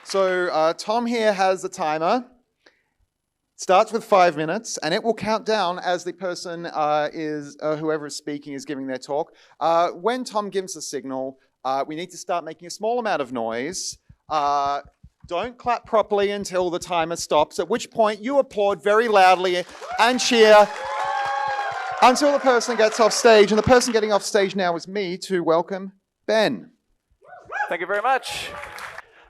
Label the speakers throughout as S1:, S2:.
S1: So Tom here has the timer. Starts with 5 minutes, and it will count down as the person whoever is speaking is giving their talk. When Tom gives the signal, we need to start making a small amount of noise. Don't clap properly until the timer stops, at which point you applaud very loudly and cheer until the person gets off stage. And the person getting off stage now is me to welcome Ben.
S2: Thank you very much.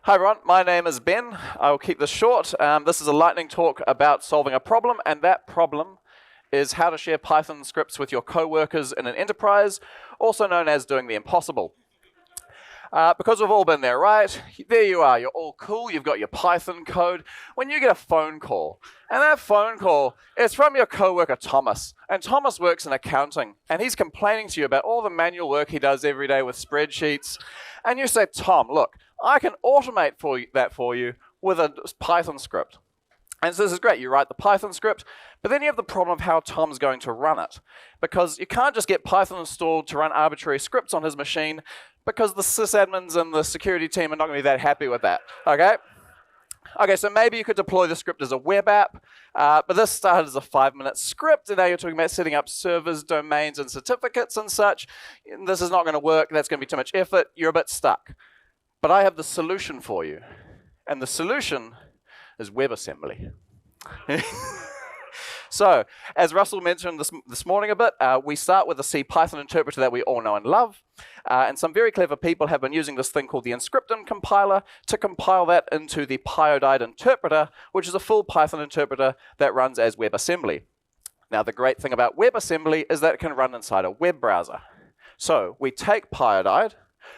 S2: Hi everyone, my name is Ben. I will keep this short. This is a lightning talk about solving a problem, and that problem is how to share Python scripts with your co-workers in an enterprise, also known as doing the impossible. Because we've all been there, right? There you are, you're all cool, you've got your Python code. When you get a phone call, and that phone call is from your co-worker Thomas, and Thomas works in accounting, and he's complaining to you about all the manual work he does every day with spreadsheets, and you say, Tom, look, I can automate that for you with a Python script. And so this is great, you write the Python script, but then you have the problem of how Tom's going to run it. Because you can't just get Python installed to run arbitrary scripts on his machine, because the sysadmins and the security team are not going to be that happy with that, okay? Okay, so maybe you could deploy the script as a web app, but this started as a 5-minute script, and now you're talking about setting up servers, domains, and certificates and such. This is not going to work, that's going to be too much effort, you're a bit stuck. But I have the solution for you, and the solution is WebAssembly. So, as Russell mentioned this morning a bit, we start with a C Python interpreter that we all know and love, and some very clever people have been using this thing called the Inscriptum compiler to compile that into the Pyodide interpreter, which is a full Python interpreter that runs as WebAssembly. Now, the great thing about WebAssembly is that it can run inside a web browser. So, we take Pyodide,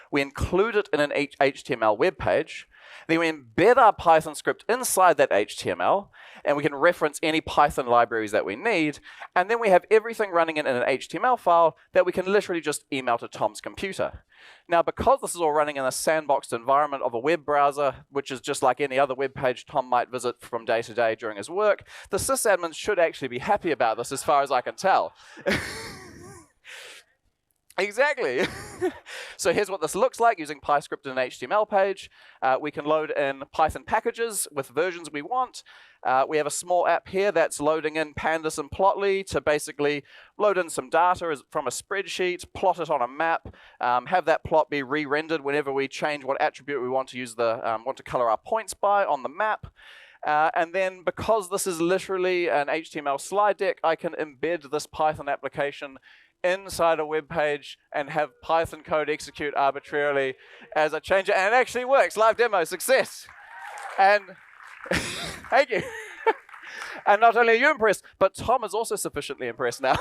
S2: we include it in an HTML web page, then we embed our Python script inside that HTML, and we can reference any Python libraries that we need, and then we have everything running in an HTML file that we can literally just email to Tom's computer. Now, because this is all running in a sandboxed environment of a web browser, which is just like any other web page Tom might visit from day to day during his work, the sysadmins should actually be happy about this as far as I can tell. Exactly. So here's what this looks like using PyScript in an HTML page. We can load in Python packages with versions we want. We have a small app here that's loading in pandas and plotly to basically load in some data from a spreadsheet, plot it on a map, have that plot be re-rendered whenever we change what attribute we want to use want to color our points by on the map. And then because this is literally an HTML slide deck, I can embed this Python application inside a web page and have Python code execute arbitrarily as I change it, and it actually works. Live demo, success. And thank you. And not only are you impressed, but Tom is also sufficiently impressed now.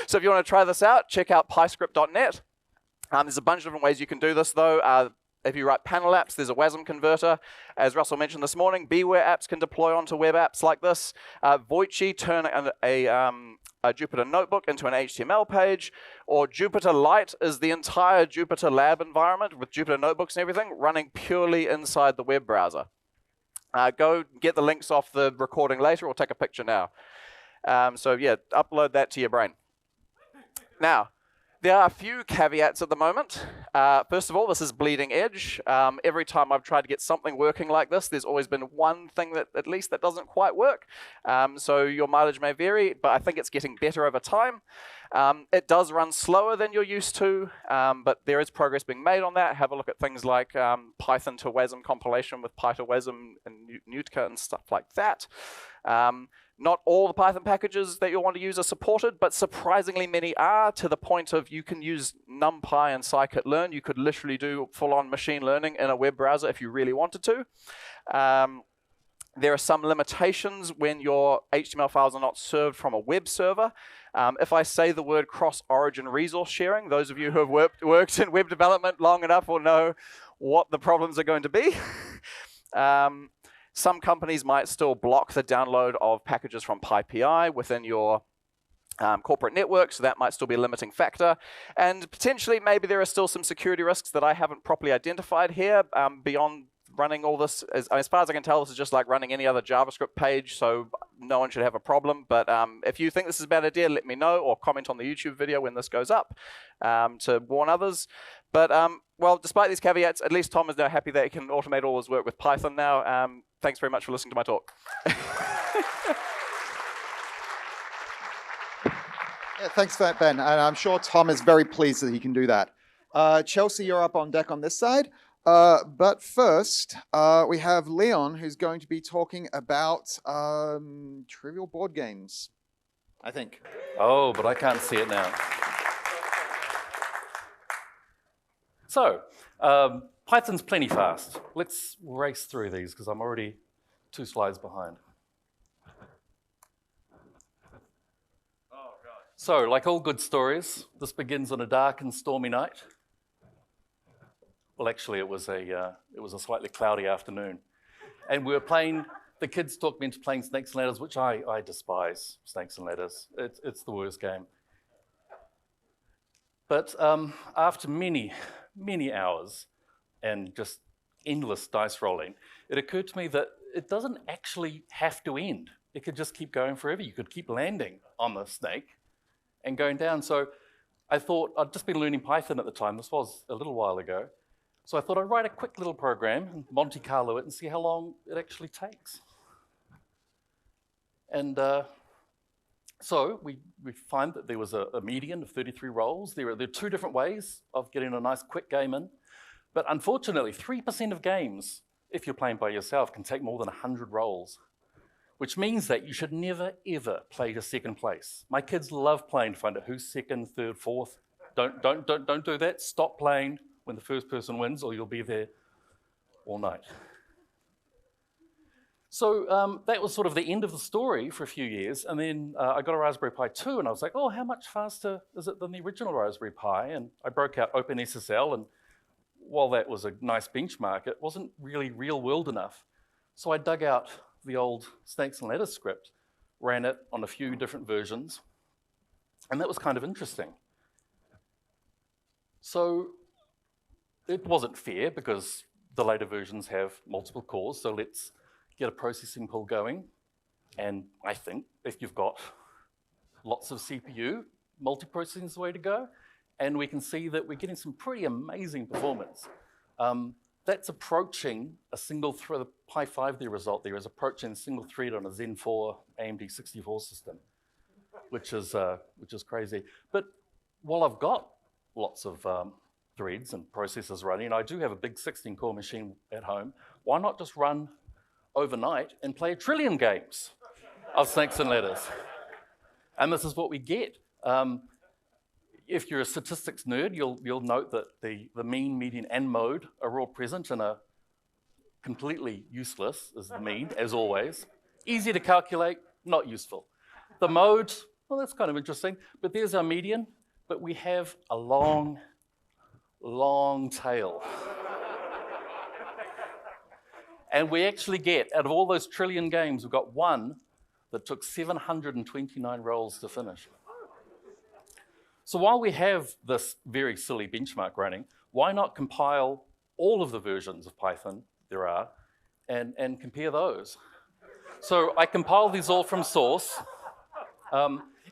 S2: So if you want to try this out, check out pyscript.net. There's a bunch of different ways you can do this, though. If you write panel apps, there's a WASM converter. As Russell mentioned this morning, Beware apps can deploy onto web apps like this. Voichi turn a Jupyter notebook into an HTML page, or Jupyter Lite is the entire Jupyter lab environment with Jupyter notebooks and everything running purely inside the web browser. Go get the links off the recording later or take a picture now. So yeah, upload that to your brain. Now, there are a few caveats at the moment. First of all, this is bleeding edge. Every time I've tried to get something working like this, there's always been one thing that at least that doesn't quite work. So your mileage may vary, but I think it's getting better over time. It does run slower than you're used to, but there is progress being made on that. Have a look at things like Python to WASM compilation with PyToWASM and Nutka and stuff like that. Not all the Python packages that you'll want to use are supported, but surprisingly many are, to the point of you can use NumPy and scikit-learn. You could literally do full-on machine learning in a web browser if you really wanted to. There are some limitations when your HTML files are not served from a web server. If I say the word cross-origin resource sharing, those of you who have worked in web development long enough will know what the problems are going to be. Some companies might still block the download of packages from PyPI within your corporate network, so that might still be a limiting factor. And potentially, maybe there are still some security risks that I haven't properly identified here beyond running all this. As far as I can tell, this is just like running any other JavaScript page, so no one should have a problem. But if you think this is a bad idea, let me know, or comment on the YouTube video when this goes up to warn others. But well, despite these caveats, at least Tom is now happy that he can automate all his work with Python now. Thanks very much for listening to my talk.
S1: Yeah, thanks for that, Ben. And I'm sure Tom is very pleased that he can do that. Chelsea, you're up on deck on this side. But first, we have Leon, who's going to be talking about trivial board games, I think.
S3: Oh, but I can't see it now. So, Python's plenty fast. Let's race through these because I'm already 2 slides behind. So, like all good stories, this begins on a dark and stormy night. Well, actually, it was a slightly cloudy afternoon, and we were playing. The kids talked me into playing Snakes and Ladders, which I despise. Snakes and Ladders. It's the worst game. But after many hours and just endless dice rolling, it occurred to me that it doesn't actually have to end. It could just keep going forever. You could keep landing on the snake and going down. So I thought, I'd just been learning Python at the time. This was a little while ago. So I thought I'd write a quick little program and Monte Carlo it and see how long it actually takes. And so we find that there was a median of 33 rolls. There are 2 different ways of getting a nice quick game in. But unfortunately, 3% of games, if you're playing by yourself, can take more than 100 rolls, which means that you should never, ever play to second place. My kids love playing to find out who's second, third, fourth. Don't do that. Stop playing when the first person wins, or you'll be there all night. So that was sort of the end of the story for a few years, and then I got a Raspberry Pi 2, and I was like, oh, how much faster is it than the original Raspberry Pi? And I broke out OpenSSL, and while that was a nice benchmark, it wasn't really real-world enough. So I dug out the old Snakes and Ladders script, ran it on a few different versions, and that was kind of interesting. So it wasn't fair because the later versions have multiple cores, so let's get a processing pool going. And I think if you've got lots of CPU, multiprocessing is the way to go. And we can see that we're getting some pretty amazing performance. That's approaching a single thread. The Pi 5, the result there is approaching a single thread on a Zen 4 AMD 64 system, which is crazy. But while I've got lots of threads and processors running, I do have a big 16-core machine at home. Why not just run overnight and play 1 trillion games of Snakes and Ladders? And this is what we get. If you're a statistics nerd, you'll note that the mean, median, and mode are all present and are completely useless as the mean, as always. Easy to calculate, not useful. The mode, well, that's kind of interesting, but there's our median, but we have a long tail. And we actually get, out of all those 1 trillion games, we've got one that took 729 rolls to finish. So while we have this very silly benchmark running, why not compile all of the versions of Python there are and compare those? So I compiled these all from source.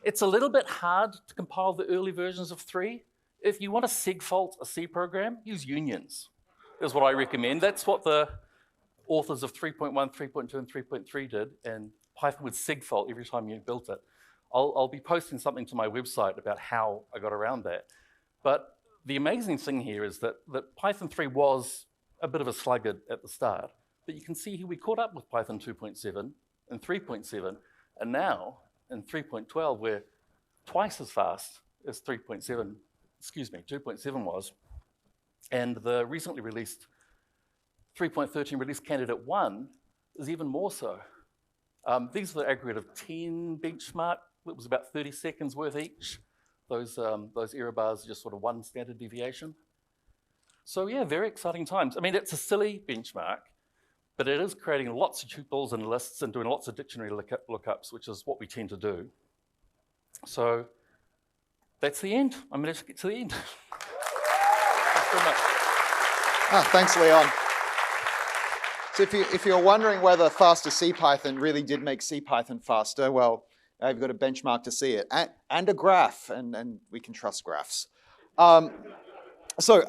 S3: It's a little bit hard to compile the early versions of 3. If you want to segfault a C program, use unions, is what I recommend. That's what the authors of 3.1, 3.2, and 3.3 did, and Python would segfault every time you built it. I'll be posting something to my website about how I got around that. But the amazing thing here is that Python 3 was a bit of a sluggard at the start, but you can see here we caught up with Python 2.7 and 3.7, and now in 3.12 we're twice as fast as 2.7 was. And the recently released 3.13 release candidate 1 is even more so. These are the aggregate of 10 benchmark. It was about 30 seconds worth each. Those error bars are just sort of one standard deviation. So yeah, very exciting times. I mean, it's a silly benchmark, but it is creating lots of tuples and lists and doing lots of dictionary lookups, which is what we tend to do. So that's the end. I'm going to get to the end. Thanks very much.
S1: Thanks, Leon. So if you're wondering whether faster CPython really did make CPython faster, well, I've got a benchmark to see it, and a graph, and we can trust graphs. So,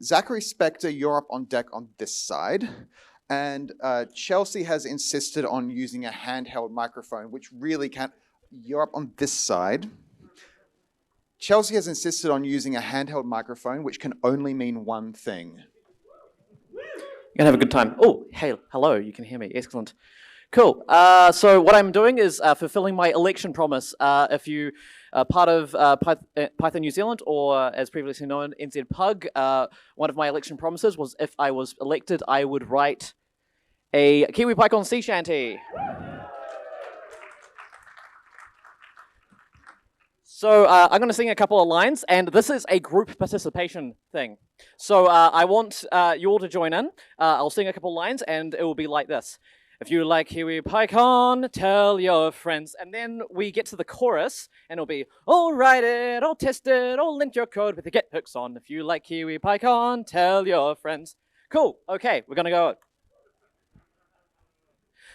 S1: Zachary, Spector, you're up on deck on this side. And Chelsea has insisted on using a handheld microphone, which really can't. You're up on this side. Chelsea has insisted on using a handheld microphone, which can only mean one thing.
S4: You're gonna have a good time. Oh, hey, hello, you can hear me. Excellent. Cool. So what I'm doing is fulfilling my election promise. If you are part of Python New Zealand, or as previously known, NZ Pug, one of my election promises was if I was elected, I would write a Kiwi PyCon sea shanty. So I'm going to sing a couple of lines, and this is a group participation thing. So I want you all to join in. I'll sing a couple of lines, and it will be like this. If you like Kiwi PyCon, tell your friends. And then we get to the chorus, and it'll be, all write it, all test it, all lint your code with the get hooks on. If you like Kiwi PyCon, tell your friends. Cool, okay, we're going to go.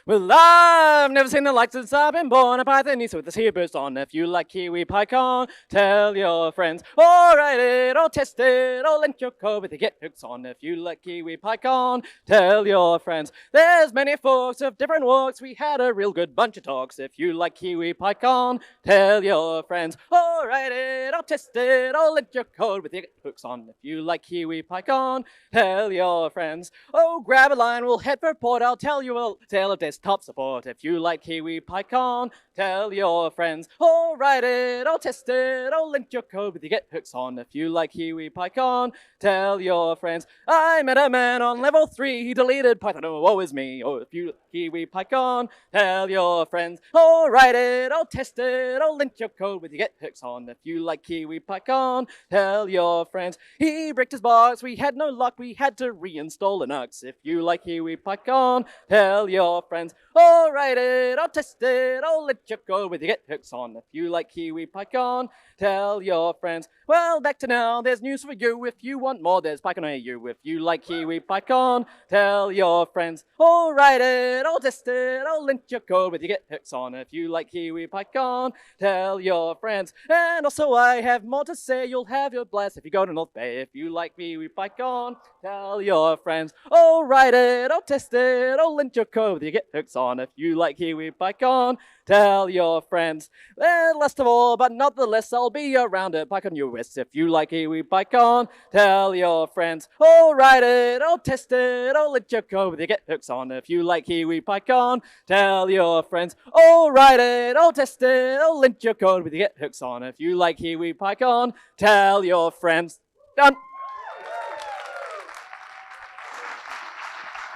S4: Well, I've never seen the like since I've been born. A Pythonese with this here burst on. If you like Kiwi PyCon, tell your friends. Or write it, or test it, or link your code with the get hooks on. If you like Kiwi PyCon, tell your friends. There's many folks of different walks. We had a real good bunch of talks. If you like Kiwi PyCon, tell your friends. Or write it, or test it, or link your code with the get hooks on. If you like Kiwi PyCon, tell your friends. Oh, grab a line, we'll head for port. I'll tell you a tale of desktop support. If you like Kiwi PyCon, tell your friends. Or write it, or test it, or link your code with the get hooks on. If you like Kiwi PyCon, tell your friends. I met a man on level 3, he deleted Python, oh, woe is me. Oh, if you like Kiwi PyCon, tell your friends. Or write it, or test it, or link your code with the get hooks on. If you like Kiwi PyCon, tell your friends. He bricked his box, we had no luck, we had to reinstall Linux. If you like Kiwi PyCon, tell your friends. Or write it, or test it, or let you go with your get hooks on. If you like Kiwi PyCon, tell your friends. Well, back to now, there's news for you. If you want more, there's PyCon AU. If you like Kiwi PyCon, tell your friends. Or write it, or test it, or link your code with your get hooks on. If you like Kiwi PyCon, tell your friends. And also I have more to say, you'll have your blast if you go to North Bay. If you like Kiwi PyCon, tell your friends. Or write it, or test it, or link your code with your get hooks on. If you like Kiwi PyCon, tell your friends. And last of all, but not the least, I'll be around at PyCon US. If you like Kiwi PyCon, tell your friends. Or write it, or test it, or link your code with your get hooks on. If you like Kiwi PyCon, tell your friends. Or write it, or test it, or link your code with your get hooks on. If you like Kiwi PyCon, tell your friends. Done.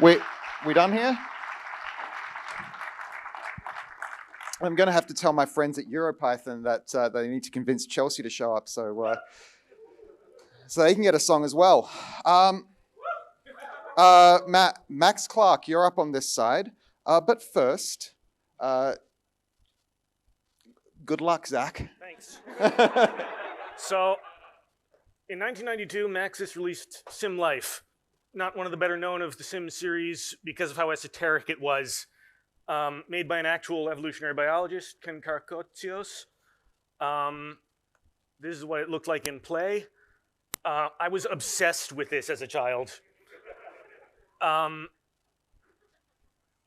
S1: We done here? I'm going to have to tell my friends at EuroPython that they need to convince Chelsea to show up so they can get a song as well. Max Clarke, you're up on this side. But first, good luck, Zach.
S5: Thanks. So, in 1992, Maxis released SimLife. Not one of the better known of the Sim series because of how esoteric it was. Made by an actual evolutionary biologist, Ken Karkotsios. This is what it looked like in play. I was obsessed with this as a child.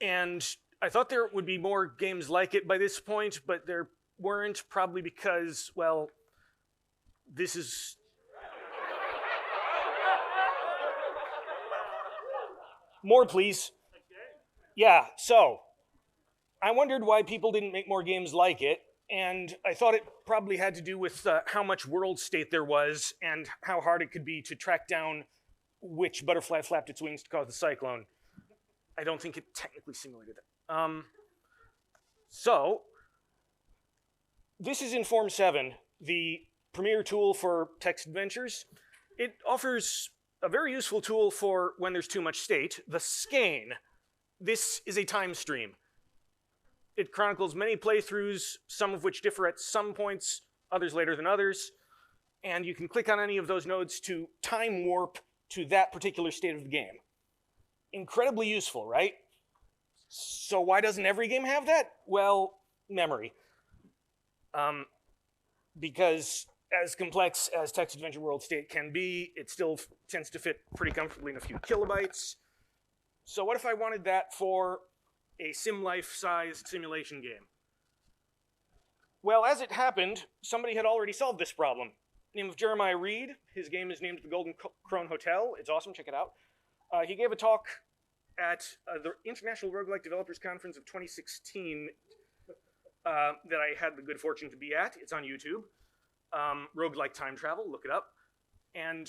S5: And I thought there would be more games like it by this point, but there weren't, probably because, well, this is... More, please. Yeah, so... I wondered why people didn't make more games like it, and I thought it probably had to do with how much world state there was and how hard it could be to track down which butterfly flapped its wings to cause the cyclone. I don't think it technically simulated it. So, this is in Form 7, the premier tool for text adventures. It offers a very useful tool for when there's too much state, the skein. This is a time stream. It chronicles many playthroughs, some of which differ at some points, others later than others, and you can click on any of those nodes to time warp to that particular state of the game. Incredibly useful, right? So why doesn't every game have that? Well, memory. Because as complex as Text Adventure World State can be, it still tends to fit pretty comfortably in a few kilobytes. So what if I wanted that for a SimLife-sized simulation game? Well, as it happened, somebody had already solved this problem. Name of Jeremiah Reed. His game is named The Golden Crone Hotel. It's awesome, check it out. He gave a talk at the International Roguelike Developers Conference of 2016 that I had the good fortune to be at. It's on YouTube. Roguelike time travel, look it up. And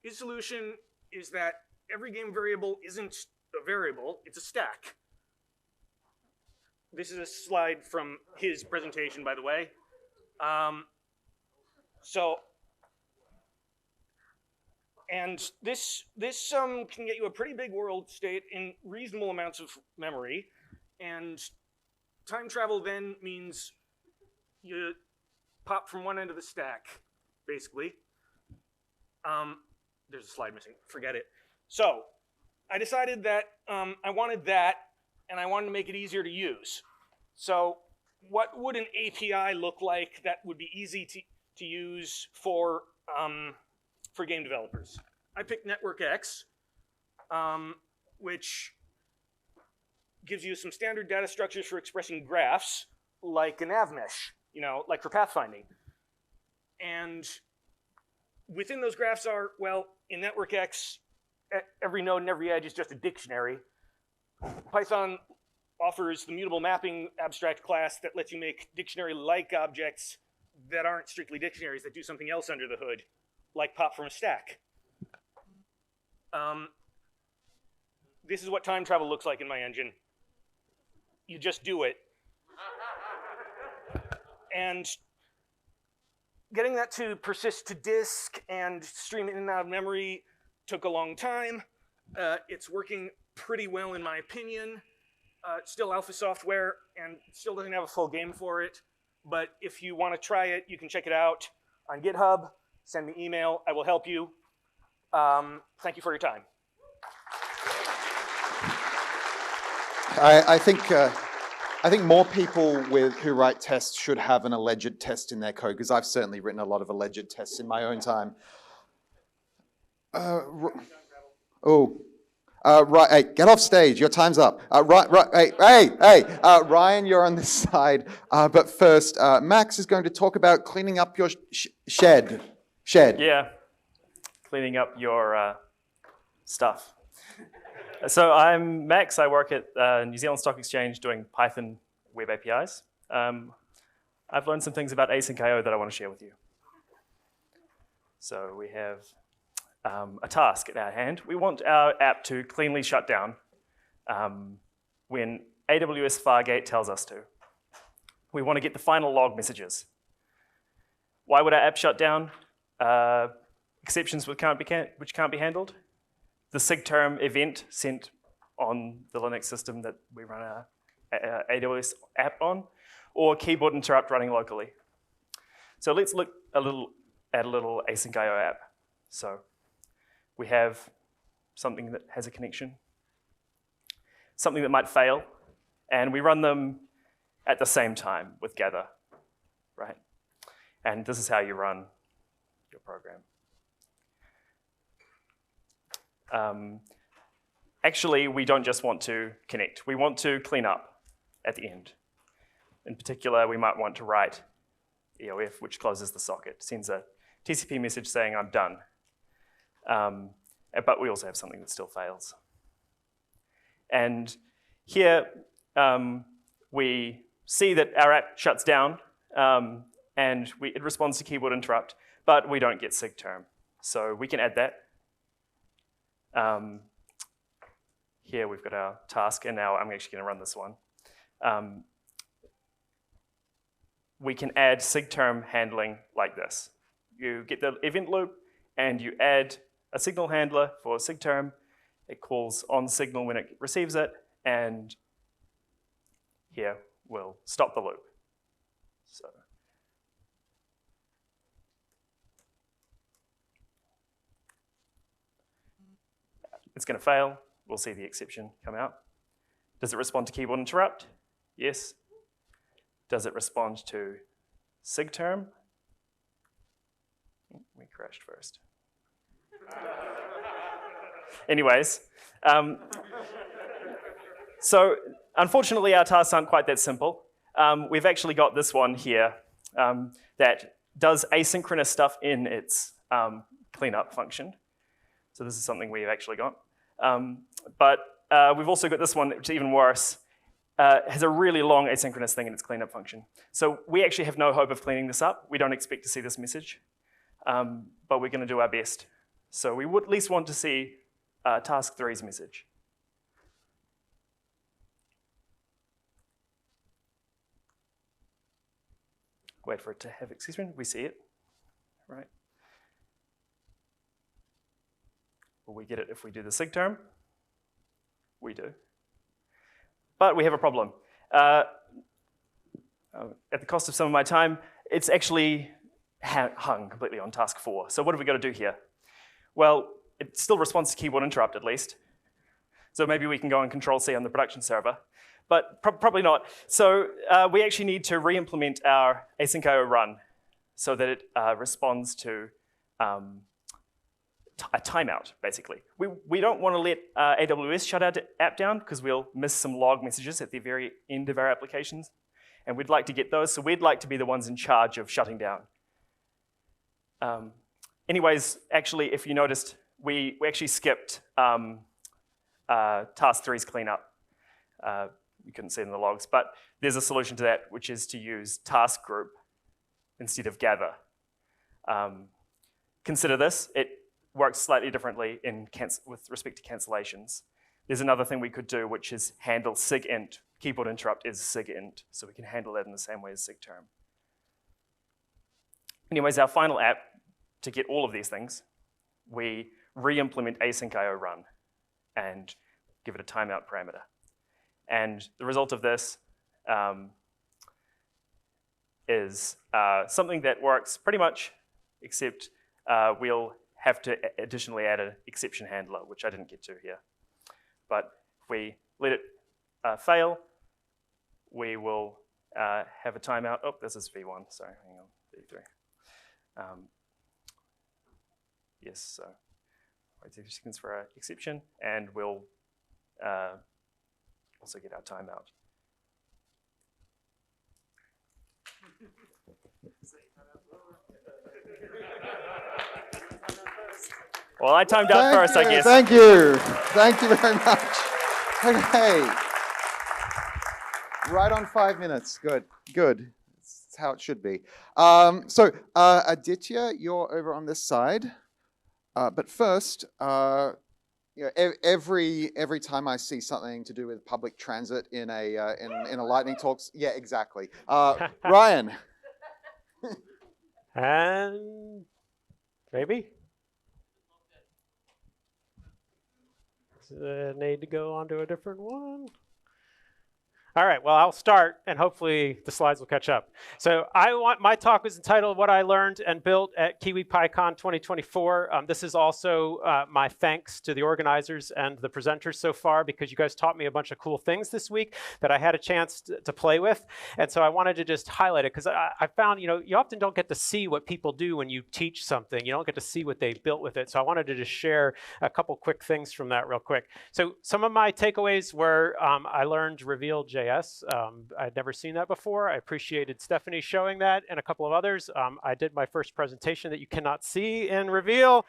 S5: his solution is that every game variable isn't a variable, it's a stack. This is a slide from his presentation, by the way. And this can get you a pretty big world state in reasonable amounts of memory. And time travel then means you pop from one end of the stack, basically. There's a slide missing, forget it. So I decided that I wanted that, and I wanted to make it easier to use. So what would an API look like that would be easy to use for game developers? I picked NetworkX, which gives you some standard data structures for expressing graphs, like a nav mesh, like for pathfinding. And within those graphs are, well, in NetworkX, every node and every edge is just a dictionary. Python offers the mutable mapping abstract class that lets you make dictionary-like objects that aren't strictly dictionaries, that do something else under the hood, like pop from a stack. This is what time travel looks like in my engine. You just do it. And getting that to persist to disk and stream in and out of memory took a long time. It's working pretty well in my opinion. It's still alpha software and still doesn't have a full game for it. But if you want to try it, you can check it out on GitHub. Send me email. I will help you. Thank you for your time.
S1: I think more people who write tests should have an alleged test in their code, because I've certainly written a lot of alleged tests in my own time. Right, hey, get off stage. Your time's up. Ryan, you're on this side. But first, Max is going to talk about cleaning up your shed.
S6: Yeah, cleaning up your stuff. So I'm Max. I work at New Zealand Stock Exchange doing Python web APIs. I've learned some things about async IO that I want to share with you. So we have a task at our hand. We want our app to cleanly shut down when AWS Fargate tells us to. We want to get the final log messages. Why would our app shut down? Exceptions which can't be handled. The sigterm event sent on the Linux system that we run our AWS app on, or keyboard interrupt running locally. So let's look at a little async IO app. So we have something that has a connection, something that might fail, and we run them at the same time with gather, right? And this is how you run your program. Actually, we don't just want to connect. We want to clean up at the end. In particular, we might want to write EOF, which closes the socket, sends a TCP message saying, I'm done. But we also have something that still fails. And here, we see that our app shuts down, and it responds to keyboard interrupt, but we don't get sigterm. So we can add that. Here we've got our task, and now I'm actually going to run this one. We can add sigterm handling like this. You get the event loop, and you add a signal handler for sigterm. It calls on signal when it receives it, and here we'll stop the loop. So it's going to fail. We'll see the exception come out. Does it respond to keyboard interrupt? Yes. Does it respond to sigterm? crashed first. Anyways, so unfortunately our tasks aren't quite that simple. We've actually got this one here that does asynchronous stuff in its cleanup function. So this is something we've actually got. But we've also got this one, which is even worse. Has a really long asynchronous thing in its cleanup function. So we actually have no hope of cleaning this up. We don't expect to see this message, but we're going to do our best. So we would at least want to see task 3's message. Wait for it to have exception. We see it, right? Will we get it if we do the sig term? We do. But we have a problem. At the cost of some of my time, it's actually hung completely on task 4. So what have we got to do here? Well, it still responds to keyboard interrupt at least. So maybe we can go and Control-C on the production server. But probably not. So we actually need to re-implement our async.io run so that it responds to a timeout, basically. We don't want to let AWS shut our app down because we'll miss some log messages at the very end of our applications. And we'd like to get those, so we'd like to be the ones in charge of shutting down. Anyways, actually, if you noticed, we actually skipped task 3's cleanup. You couldn't see it in the logs, but there's a solution to that, which is to use task group instead of gather. Consider this. It works slightly differently with respect to cancellations. There's another thing we could do, which is handle sigint. Keyboard interrupt is sigint, so we can handle that in the same way as sigterm. Anyways, our final app, to get all of these things, we re-implement async.io run and give it a timeout parameter. And the result of this is something that works pretty much, except we'll have to additionally add an exception handler, which I didn't get to here. But if we let it fail, we will have a timeout. Oh, this is V1, sorry, hang on, V3. Yes, so wait 2 seconds for our exception, and we'll also get our timeout. Well, I timed out first, I guess.
S1: Thank you. Thank you very much. Okay. Right on 5 minutes. Good. Good. That's how it should be. So, Aditya, you're over on this side. But first, every time I see something to do with public transit in a lightning talks, yeah, exactly. Ryan.
S7: And maybe. Need to go on to a different one. All right, well, I'll start, and hopefully the slides will catch up. So my talk was entitled What I Learned and Built at Kiwi PyCon 2024. This is also my thanks to the organizers and the presenters so far, because you guys taught me a bunch of cool things this week that I had a chance to play with. And so I wanted to just highlight it, because I found, you often don't get to see what people do when you teach something. You don't get to see what they built with it. So I wanted to just share a couple quick things from that real quick. So some of my takeaways were I learned Reveal.js. I'd never seen that before. I appreciated Stephanie showing that and a couple of others. I did my first presentation that you cannot see in Reveal.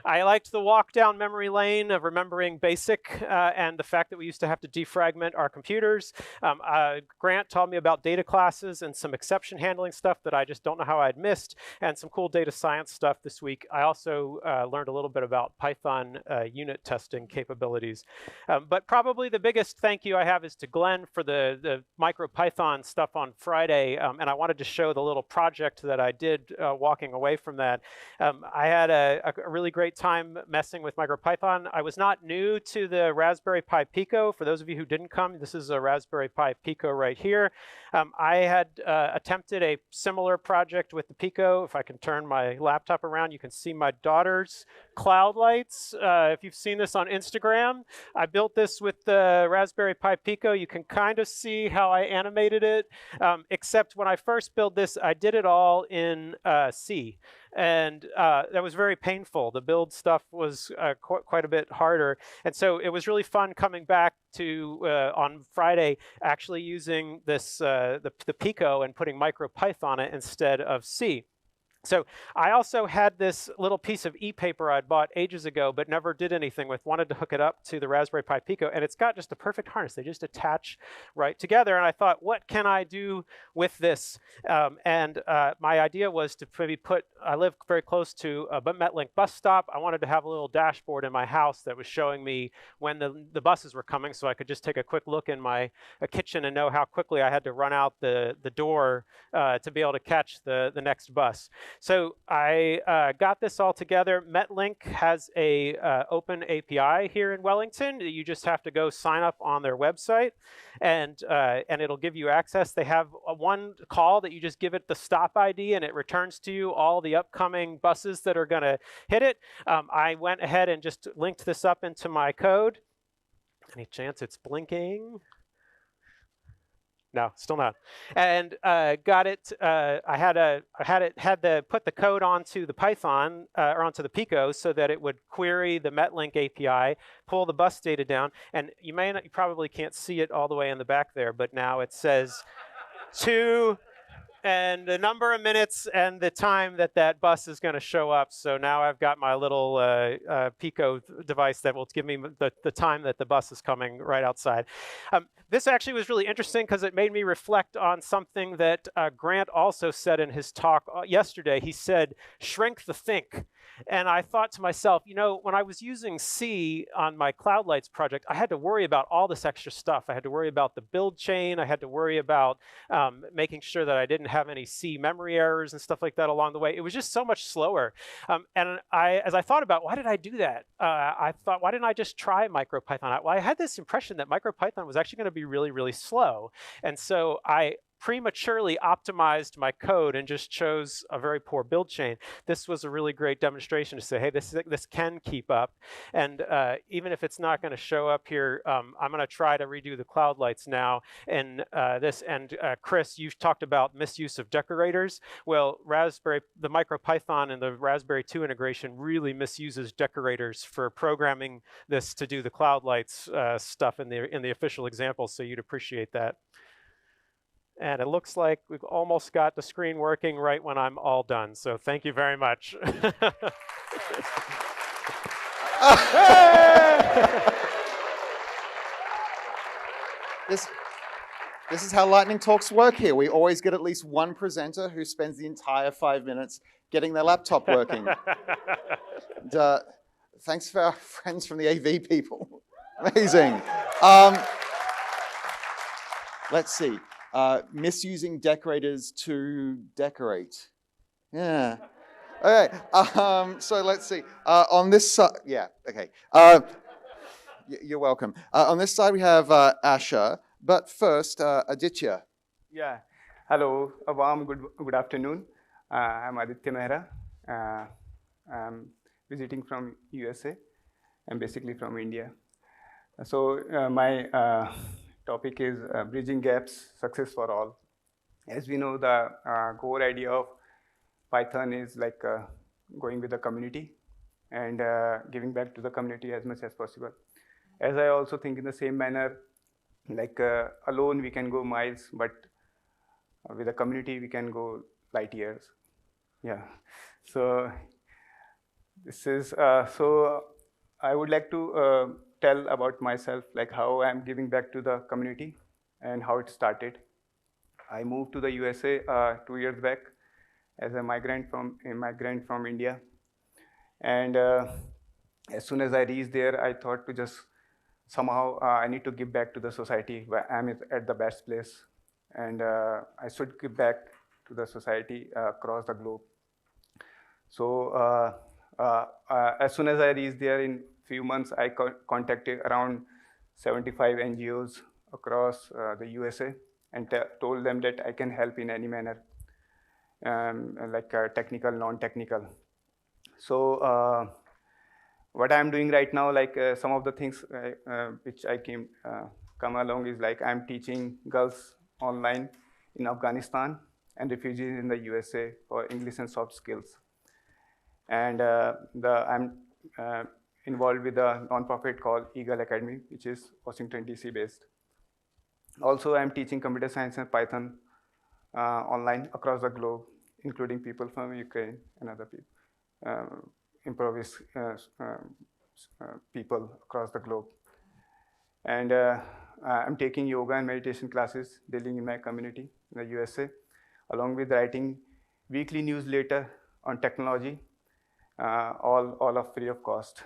S7: I liked the walk down memory lane of remembering BASIC and the fact that we used to have to defragment our computers. Grant taught me about data classes and some exception handling stuff that I just don't know how I'd missed, and some cool data science stuff this week. I also learned a little bit about Python unit testing capabilities. But probably the biggest thank you I have is to Glenn for the MicroPython stuff on Friday, and I wanted to show the little project that I did walking away from that. I had a really great time messing with MicroPython. I was not new to the Raspberry Pi Pico. For those of you who didn't come, this is a Raspberry Pi Pico right here. I had attempted a similar project with the Pico. If I can turn my laptop around, you can see my daughter's cloud lights. If you've seen this on Instagram, I built this with the Raspberry Pi Pico. You can kind of see how I animated it, except when I first built this, I did it all in C. And that was very painful. The build stuff was quite a bit harder. And so it was really fun coming back to, on Friday, actually using this, the Pico and putting MicroPython on it instead of C. So I also had this little piece of e-paper I'd bought ages ago but never did anything with, wanted to hook it up to the Raspberry Pi Pico, and it's got just a perfect harness. They just attach right together, and I thought, what can I do with this? My idea was to maybe I live very close to a Metlink bus stop. I wanted to have a little dashboard in my house that was showing me when the buses were coming, so I could just take a quick look in my kitchen and know how quickly I had to run out the door to be able to catch the next bus. So I got this all together. Metlink has a open API here in Wellington. You just have to go sign up on their website, and it'll give you access. They have one call that you just give it the stop ID, and it returns to you all the upcoming buses that are going to hit it. I went ahead and just linked this up into my code. Any chance it's blinking? No, still not. And got it. I had to put the code onto the Python or onto the Pico so that it would query the Metlink API, pull the bus data down, and you probably can't see it all the way in the back there, but now it says 2 and the number of minutes and the time that bus is going to show up. So now I've got my little Pico device that will give me the time that the bus is coming right outside. This actually was really interesting because it made me reflect on something that Grant also said in his talk yesterday. He said, shrink the think. And I thought to myself, you know, when I was using C on my Cloud Lights project, I had to worry about all this extra stuff. I had to worry about the build chain. I had to worry about making sure that I didn't have any C memory errors and stuff like that along the way. It was just so much slower. And as I thought about why did I do that, I thought, why didn't I just try MicroPython? Well, I had this impression that MicroPython was actually going to be really, really slow. And so I prematurely optimized my code and just chose a very poor build chain. This was a really great demonstration to say, hey, this can keep up. And even if it's not going to show up here, I'm going to try to redo the Cloud Lights now. And Chris, you've talked about misuse of decorators. Well, the MicroPython and the Raspberry 2 integration really misuses decorators for programming this to do the Cloud Lights stuff in the official example. So you'd appreciate that. And it looks like we've almost got the screen working right when I'm all done. So thank you very much.
S1: This is how Lightning Talks work here. We always get at least one presenter who spends the entire 5 minutes getting their laptop working. And, thanks for our friends from the AV people. Amazing. Let's see. Misusing decorators to decorate. Yeah. Okay. So let's see. On this side, yeah. Okay. You're welcome. On this side we have Asha, but first Aditya.
S8: Yeah. Hello. A warm good afternoon. I'm Aditya Mehra. I'm visiting from USA. I'm basically from India. So my topic is bridging gaps, success for all. As we know, the core idea of Python is like going with the community and giving back to the community as much as possible. As I also think in the same manner, like alone we can go miles, but with a community we can go light years. Yeah. So this is so I would like to tell about myself, like how I'm giving back to the community and how it started. I moved to the USA 2 years back as a migrant from India. And as soon as I reached there, I thought to just somehow I need to give back to the society where I'm at the best place. And I should give back to the society across the globe. So as soon as I reached there, in few months, I contacted around 75 NGOs across the USA and told them that I can help in any manner, like technical, non-technical. So what I'm doing right now, like some of the things which I come along is like I'm teaching girls online in Afghanistan and refugees in the USA for English and soft skills. And I'm involved with a nonprofit called Eagle Academy, which is Washington, DC based. Also, I'm teaching computer science and Python online across the globe, including people from Ukraine and other people, improvised people across the globe. And I'm taking yoga and meditation classes daily in my community in the USA, along with writing weekly newsletter on technology, all of free of cost.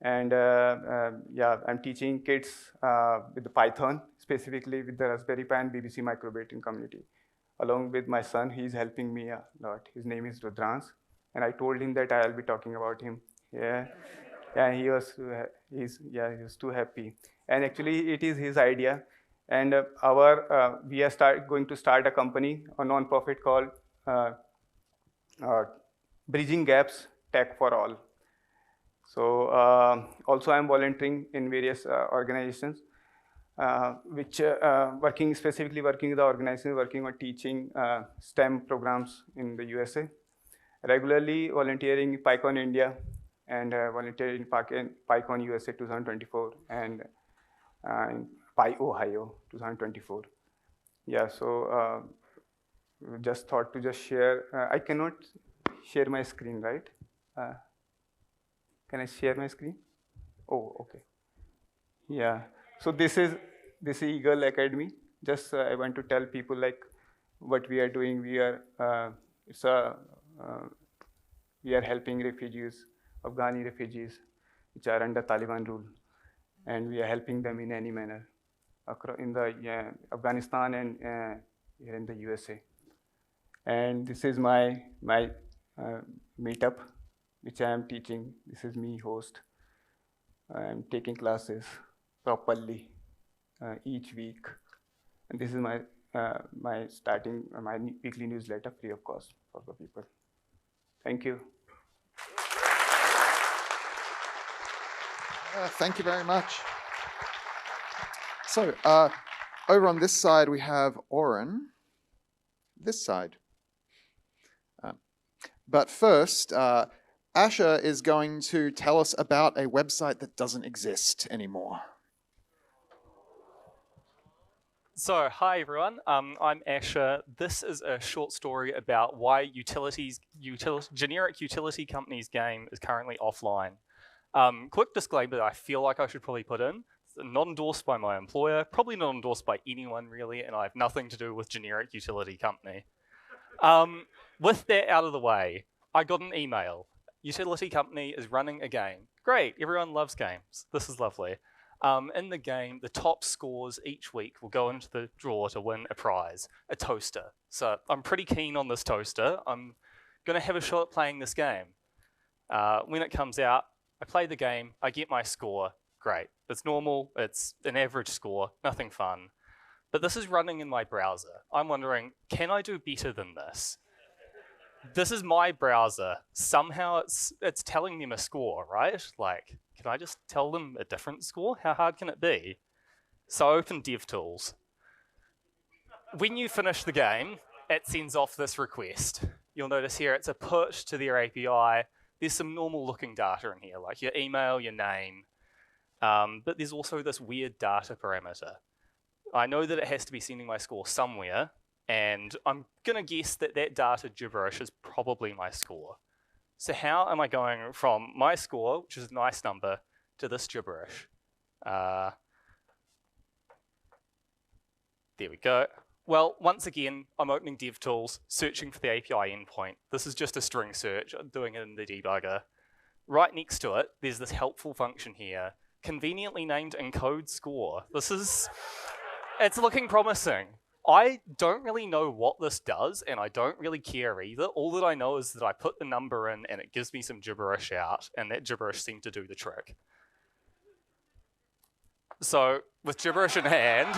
S8: And yeah, I'm teaching kids with the Python, specifically with the Raspberry Pi and BBC Microbit community. Along with my son, he's helping me a lot. His name is Rudrans, and I told him that I'll be talking about him. Yeah, yeah, he was too happy. And actually, it is his idea. And we are going to start a company, a non-profit called Bridging Gaps Tech for All. So also I'm volunteering in various organizations, which specifically working with the organizations working on teaching STEM programs in the USA. Regularly volunteering in PyCon India and volunteering in PyCon USA 2024 and in Pi Ohio 2024. Yeah, so just thought to just share. I cannot share my screen, right? Can I share my screen? Oh, okay. Yeah. So this is Eagle Academy. Just I want to tell people like what we are doing. We are we are helping refugees, Afghani refugees, which are under Taliban rule, and we are helping them in any manner in the Afghanistan and here in the USA. And this is my meetup, which I am teaching. This is me host. I'm taking classes properly each week, and this is my my weekly newsletter free of cost for the people. Thank you.
S1: Thank you very much. So over on this side we have Aurynn. This side. But first, Asher is going to tell us about a website that doesn't exist anymore.
S9: So, hi everyone, I'm Asher. This is a short story about why generic utility companies game is currently offline. Quick disclaimer I feel like I should probably put in, not endorsed by my employer, probably not endorsed by anyone really, and I have nothing to do with generic utility company. With that out of the way, I got an email. Utility company is running a game. Great, everyone loves games. This is lovely. In the game, the top scores each week will go into the draw to win a prize, a toaster. So I'm pretty keen on this toaster. I'm going to have a shot at playing this game. When it comes out, I play the game, I get my score. Great. It's normal, it's an average score, nothing fun. But this is running in my browser. I'm wondering, can I do better than this? This is my browser. Somehow it's telling them a score, right? Like, can I just tell them a different score? How hard can it be? So I open DevTools. When you finish the game, it sends off this request. You'll notice here it's a push to their API. There's some normal looking data in here, like your email, your name. But there's also this weird data parameter. I know that it has to be sending my score somewhere, and I'm gonna guess that that data gibberish is probably my score. So how am I going from my score, which is a nice number, to this gibberish? There we go. Well, once again, I'm opening DevTools, searching for the API endpoint. This is just a string search. I'm doing it in the debugger. Right next to it, there's this helpful function here, conveniently named encode score. It's looking promising. I don't really know what this does, and I don't really care either. All that I know is that I put the number in, and it gives me some gibberish out, and that gibberish seemed to do the trick. So, with gibberish in hand,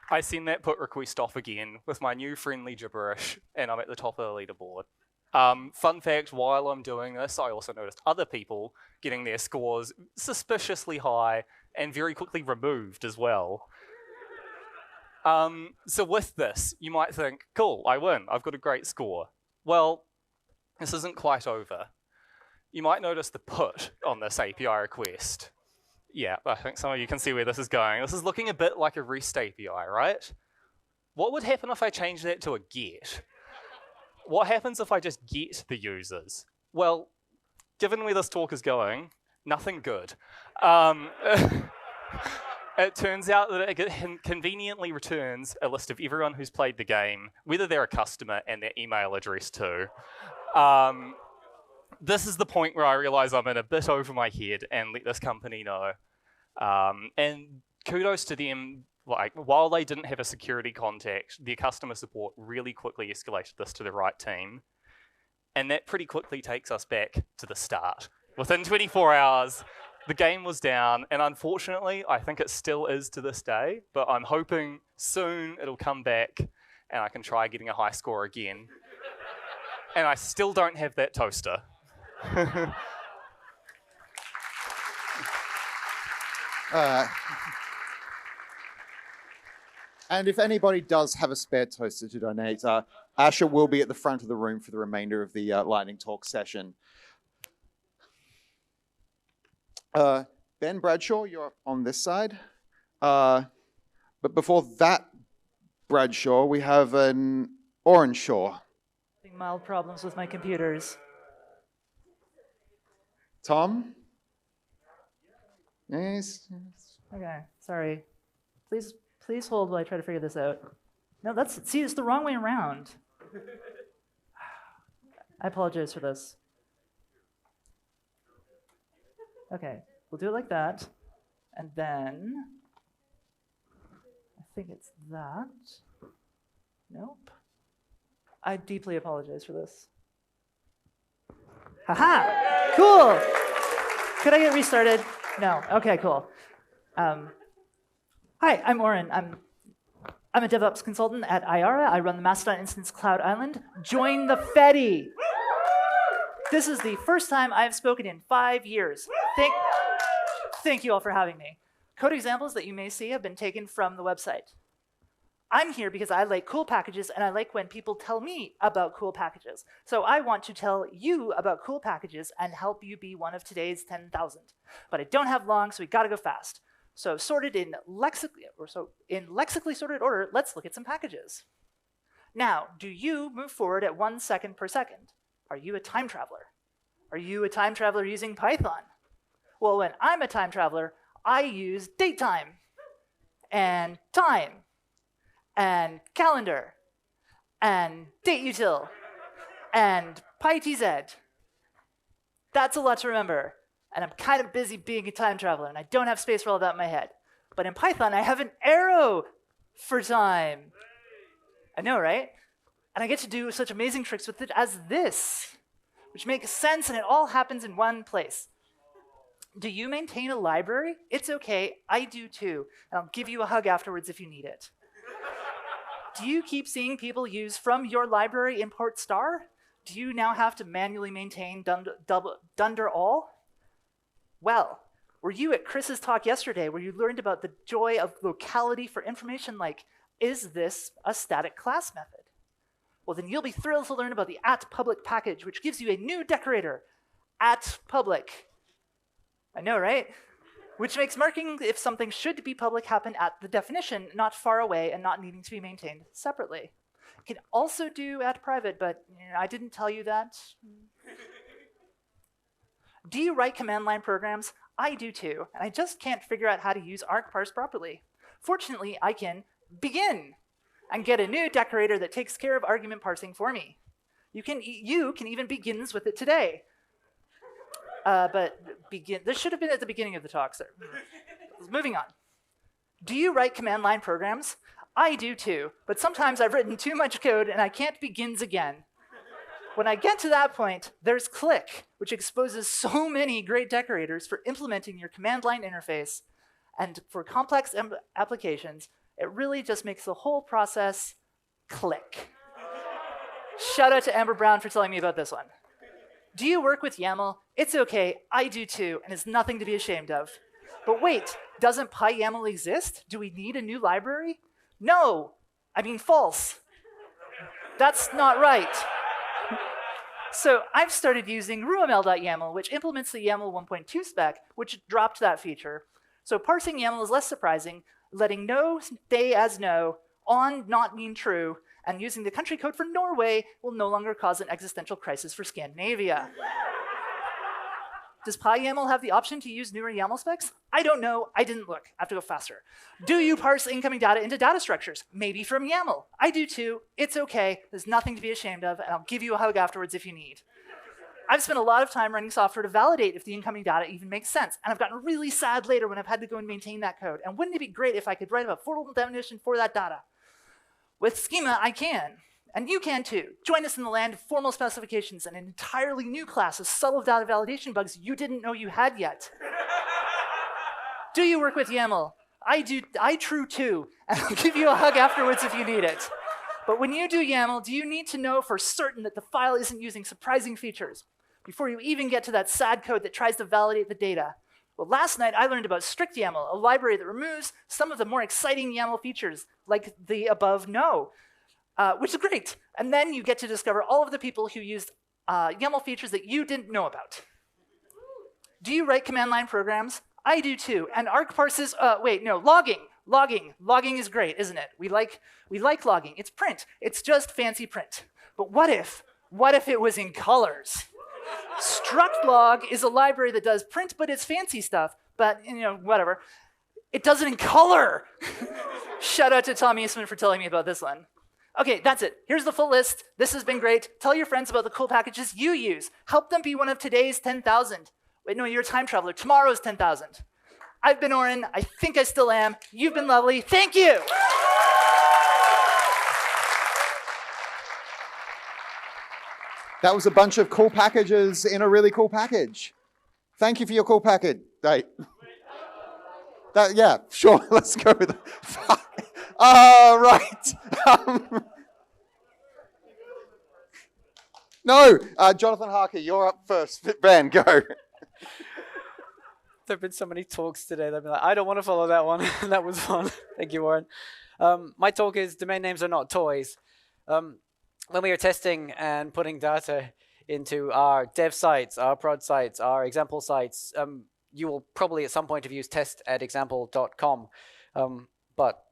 S9: I send that put request off again with my new friendly gibberish, and I'm at the top of the leaderboard. Fun fact, while I'm doing this, I also noticed other people getting their scores suspiciously high and very quickly removed as well. So with this, you might think, cool, I win. I've got a great score. Well, this isn't quite over. You might notice the put on this API request. Yeah, I think some of you can see where this is going. This is looking a bit like a REST API, right? What would happen if I change that to a get? What happens if I just get the users? Well, given where this talk is going, nothing good. It turns out that it conveniently returns a list of everyone who's played the game, whether they're a customer and their email address too. This is the point where I realize I'm in a bit over my head and let this company know. And kudos to them, like, while they didn't have a security contact, their customer support really quickly escalated this to the right team. And that pretty quickly takes us back to the start. Within 24 hours, the game was down, and unfortunately, I think it still is to this day, but I'm hoping soon it'll come back and I can try getting a high score again. And I still don't have that toaster.
S1: And if anybody does have a spare toaster to donate, Asher will be at the front of the room for the remainder of the Lightning Talk session. Ben Bradshaw, you're on this side. But before that, Bradshaw, we have an Aurynn Shaw.
S10: Having mild problems with my computers.
S1: Tom? Yes.
S10: Okay, sorry. Please hold while I try to figure this out. No, see, it's the wrong way around. I apologize for this. Okay, we'll do it like that. And then, I think it's that. Nope. I deeply apologize for this. Haha! Cool! Could I get restarted? No. Okay, cool. Hi, I'm Aurynn. I'm a DevOps consultant at IARA. I run the Mastodon Instance Cloud Island. Join the Fedi! This is the first time I've spoken in 5 years. Thank you all for having me. Code examples that you may see have been taken from the website. I'm here because I like cool packages, and I like when people tell me about cool packages. So I want to tell you about cool packages and help you be one of today's 10,000. But I don't have long, so we gotta go fast. So in lexically sorted order, let's look at some packages. Now, do you move forward at 1 second per second? Are you a time traveler? Are you a time traveler using Python? Well, when I'm a time traveler, I use datetime, and time, and calendar, and dateutil, and pytz. That's a lot to remember. And I'm kind of busy being a time traveler, and I don't have space for all that in my head. But in Python, I have an arrow for time. I know, right? And I get to do such amazing tricks with it as this, which makes sense, and it all happens in one place. Do you maintain a library? It's okay, I do too. And I'll give you a hug afterwards if you need it. Do you keep seeing people use from your library import star? Do you now have to manually maintain dunder all? Well, were you at Chris's talk yesterday where you learned about the joy of locality for information like, is this a static class method? Well, then you'll be thrilled to learn about the @public package, which gives you a new decorator, @public. I know, right? Which makes marking if something should be public happen at the definition, not far away and not needing to be maintained separately. You can also do @private, but I didn't tell you that. Do you write command line programs? I do too, and I just can't figure out how to use argparse properly. Fortunately, I can begin and get a new decorator that takes care of argument parsing for me. You can even begins with it today. This should have been at the beginning of the talk, sir. Moving on. Do you write command line programs? I do too, but sometimes I've written too much code and I can't begins again. When I get to that point, there's Click, which exposes so many great decorators for implementing your command line interface. And for complex applications, it really just makes the whole process click. Shout out to Amber Brown for telling me about this one. Do you work with YAML? It's okay, I do too, and it's nothing to be ashamed of. But wait, doesn't PyYAML exist? Do we need a new library? No, I mean false. That's not right. So I've started using ruaml.yaml, which implements the YAML 1.2 spec, which dropped that feature. So parsing YAML is less surprising, letting no stay as no, on not mean true, and using the country code for Norway will no longer cause an existential crisis for Scandinavia. Does PyYAML have the option to use newer YAML specs? I don't know. I didn't look. I have to go faster. Do you parse incoming data into data structures? Maybe from YAML. I do too. It's okay. There's nothing to be ashamed of, and I'll give you a hug afterwards if you need. I've spent a lot of time running software to validate if the incoming data even makes sense, and I've gotten really sad later when I've had to go and maintain that code. And wouldn't it be great if I could write a formal definition for that data? With Schema, I can. And you can too. Join us in the land of formal specifications and an entirely new class of subtle data validation bugs you didn't know you had yet. Do you work with YAML? I do. I true too. And I'll give you a hug afterwards if you need it. But when you do YAML, do you need to know for certain that the file isn't using surprising features before you even get to that sad code that tries to validate the data? Well, last night I learned about strict YAML, a library that removes some of the more exciting YAML features, like the above no. Which is great. And then you get to discover all of the people who used YAML features that you didn't know about. Do you write command line programs? I do too. And arc parses, logging. Logging is great, isn't it? We like logging. It's print. It's just fancy print. But what if it was in colors? Struct log is a library that does print, but it's fancy stuff. But, whatever. It does it in color. Shout out to Tom Eastman for telling me about this one. Okay, that's it. Here's the full list. This has been great. Tell your friends about the cool packages you use. Help them be one of today's 10,000. Wait, no, you're a time traveler. Tomorrow's 10,000. I've been Aurynn. I think I still am. You've been lovely. Thank you.
S1: That was a bunch of cool packages in a really cool package. Thank you for your cool package. Right. Yeah, sure. Let's go with that. Right. No, Jonathan Harker, you're up first. Ben, go.
S11: There have been so many talks today. They've been like, I don't want to follow that one. That was fun. Thank you, Aurynn. My talk is domain names are not toys. When we are testing and putting data into our dev sites, our prod sites, our example sites, you will probably at some point have used test@example.com. But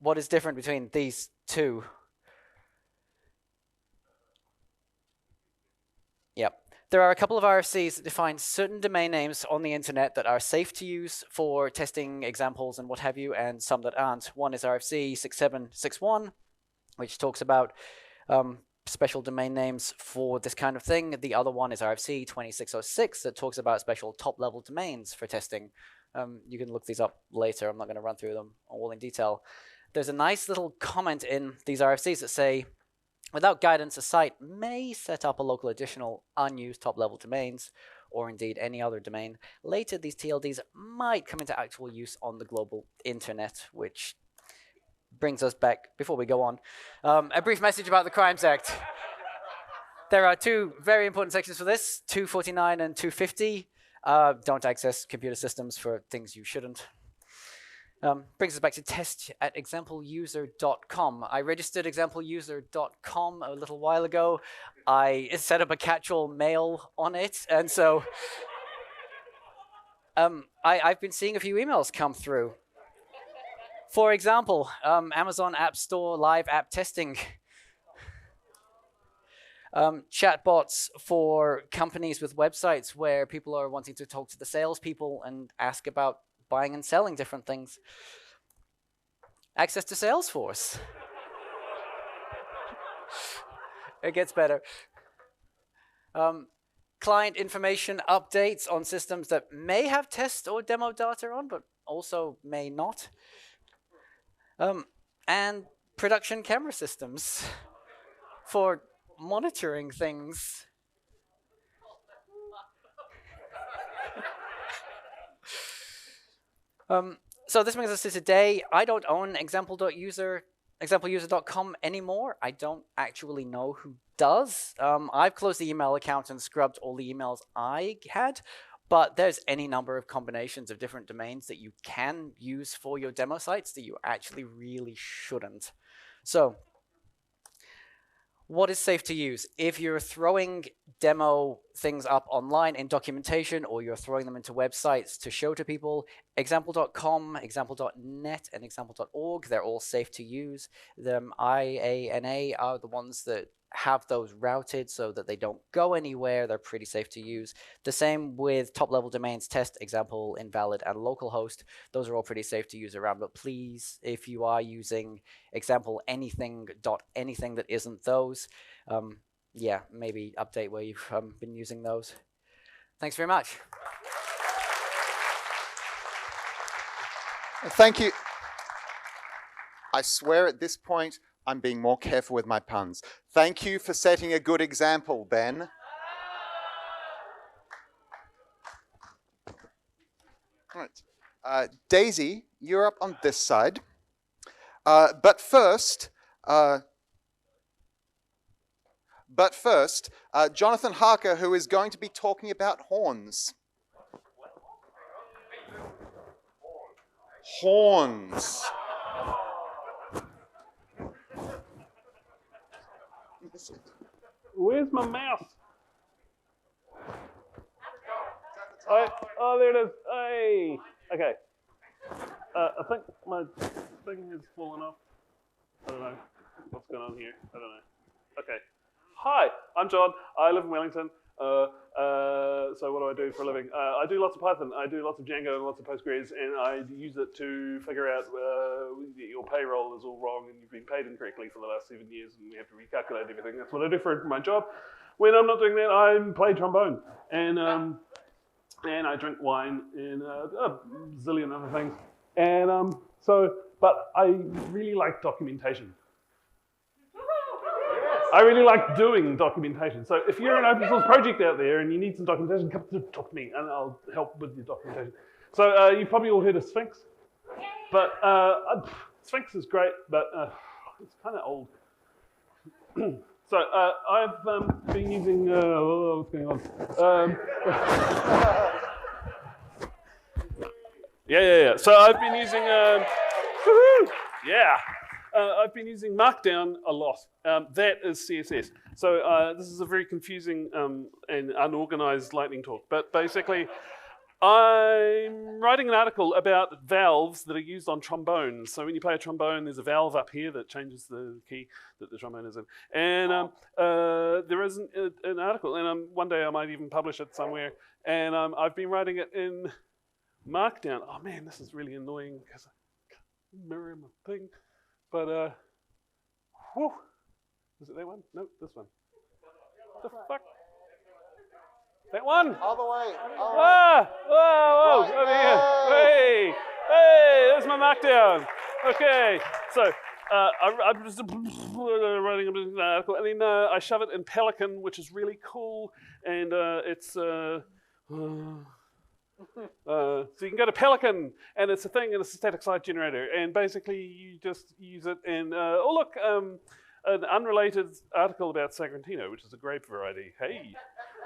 S11: what is different between these two? Yep. There are a couple of RFCs that define certain domain names on the internet that are safe to use for testing examples and what have you, and some that aren't. One is RFC 6761, which talks about special domain names for this kind of thing. The other one is RFC 2606 that talks about special top-level domains for testing. You can look these up later. I'm not going to run through them all in detail. There's a nice little comment in these RFCs that say, without guidance, a site may set up a local additional unused top-level domains, or indeed any other domain. Later, these TLDs might come into actual use on the global internet, which brings us back, before we go on, a brief message about the Crimes Act. There are two very important sections for this, 249 and 250. Don't access computer systems for things you shouldn't. Brings us back to test@exampleuser.com. I registered exampleuser.com a little while ago. I set up a catch-all mail on it, and so I've been seeing a few emails come through. For example, Amazon App Store live app testing. Chatbots for companies with websites where people are wanting to talk to the salespeople and ask about buying and selling different things. Access to Salesforce. It gets better. Client information updates on systems that may have test or demo data on, but also may not. And production camera systems for monitoring things. So this brings us to today. I don't own exampleuser.com anymore. I don't actually know who does. I've closed the email account and scrubbed all the emails I had. But there's any number of combinations of different domains that you can use for your demo sites that you actually really shouldn't. So what is safe to use? If you're throwing demo things up online in documentation, or you're throwing them into websites to show to people, example.com, example.net, and example.org, they're all safe to use. The IANA are the ones that have those routed so that they don't go anywhere. They're pretty safe to use. The same with top-level domains, test, example, invalid, and localhost. Those are all pretty safe to use around, but please, if you are using example anything that isn't those, yeah, maybe update where you've been using those. Thanks very much.
S1: Thank you. I swear at this point, I'm being more careful with my puns. Thank you for setting a good example, Ben. All right. Daisy, you're up on this side. But first, Jonathan Harker, who is going to be talking about horns. Horns.
S12: Where's my mouse? Oh, there it is. Hey. Okay. I think my thing has fallen off. I don't know what's going on here. I don't know. Okay. Hi, I'm John. I live in Wellington. So what do I do for a living? I do lots of Python. I do lots of Django and lots of Postgres, and I use it to figure out your payroll is all wrong and you've been paid incorrectly for the last 7 years, and we have to recalculate everything. That's what I do for my job. When I'm not doing that, I play trombone, and I drink wine and a zillion other things. And but I really like documentation. I really like doing documentation. So if you're an open source project out there and you need some documentation, come to talk to me and I'll help with your documentation. So you've probably all heard of Sphinx, but Sphinx is great, but it's kind of old. So I've been using, what's going on? Yeah. So I've been using, I've been using Markdown a lot. That is CSS. So this is a very confusing and unorganized lightning talk. But basically, I'm writing an article about valves that are used on trombones. So when you play a trombone, there's a valve up here that changes the key that the trombone is in. And there is an article, and one day I might even publish it somewhere. And I've been writing it in Markdown. Oh man, this is really annoying because I can't mirror my thing. But, whew. Is it that one? No, this one. What the fuck? That one?
S1: All the way.
S12: Whoa, over here. Hey, there's my Markdown. Okay, so I'm just writing an article, and then I shove it in Pelican, which is really cool, and it's so you can go to Pelican, and it's a thing, and it's a static site generator, and basically you just use it. And oh look, an unrelated article about Sagrantino, which is a grape variety. Hey,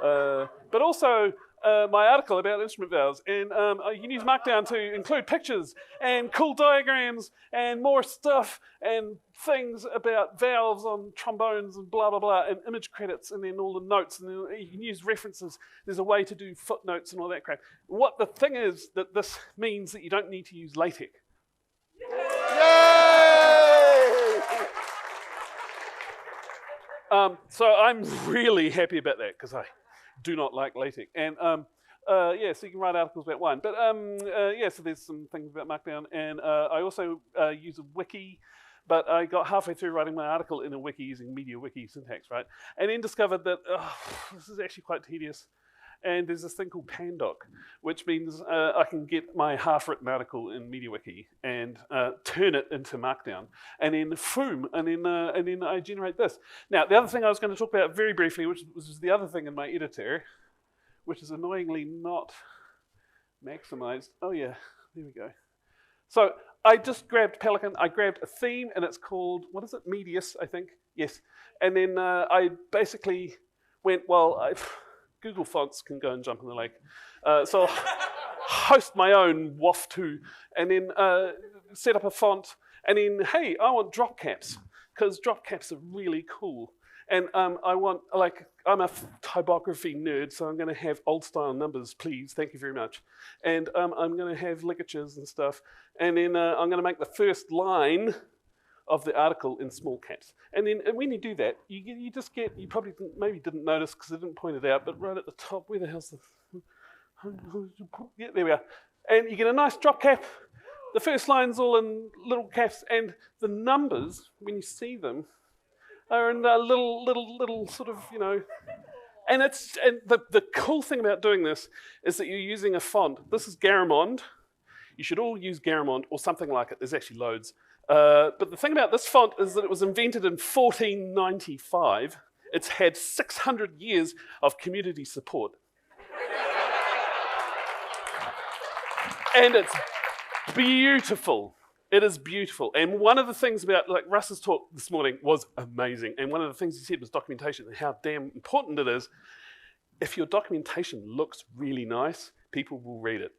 S12: but also my article about instrument valves, and you can use Markdown to include pictures and cool diagrams and more stuff and things about valves on trombones and blah blah blah, and image credits, and then all the notes, and then you can use references. There's a way to do footnotes and all that crap. What the thing is that this means that you don't need to use LaTeX. So I'm really happy about that because I do not like LaTeX. And so you can write articles about wine. But so there's some things about Markdown. And I also use a wiki, but I got halfway through writing my article in a wiki using MediaWiki syntax, right? And then discovered that this is actually quite tedious. And there's this thing called Pandoc, which means I can get my half-written article in MediaWiki and turn it into Markdown, and then boom, and then I generate this. Now, the other thing I was going to talk about very briefly, which was the other thing in my editor, which is annoyingly not maximized. Oh yeah, there we go. So I just grabbed Pelican. I grabbed a theme, and it's called, what is it? Medius, I think. Yes. And then I basically went, well, Google Fonts can go and jump in the lake. So I'll host my own WAF2 and then set up a font. And then, hey, I want drop caps because drop caps are really cool. And I want, like, I'm a typography nerd, so I'm going to have old style numbers, please. Thank you very much. And I'm going to have ligatures and stuff. And then I'm going to make the first line of the article in small caps. And then when you do that, you just get, you probably maybe didn't notice because I didn't point it out, but right at the top, where the hell's the, yeah, there we are. And you get a nice drop cap. The first line's all in little caps, and the numbers, when you see them, are in the little sort of, you know, and the cool thing about doing this is that you're using a font. This is Garamond. You should all use Garamond or something like it. There's actually loads. But the thing about this font is that it was invented in 1495. It's had 600 years of community support. And it's beautiful. It is beautiful. And one of the things about, like, Russ's talk this morning was amazing. And one of the things he said was documentation and how damn important it is. If your documentation looks really nice, people will read it.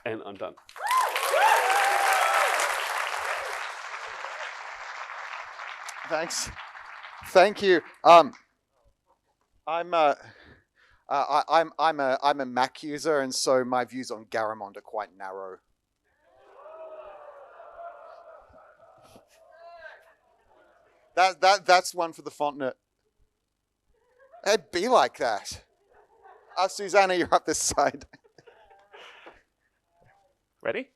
S12: And I'm done.
S1: Thanks. Thank you. I'm a Mac user, and so my views on Garamond are quite narrow. That's one for the font nerd. Hey, be like that. Suzannah, you're up this side.
S13: Ready?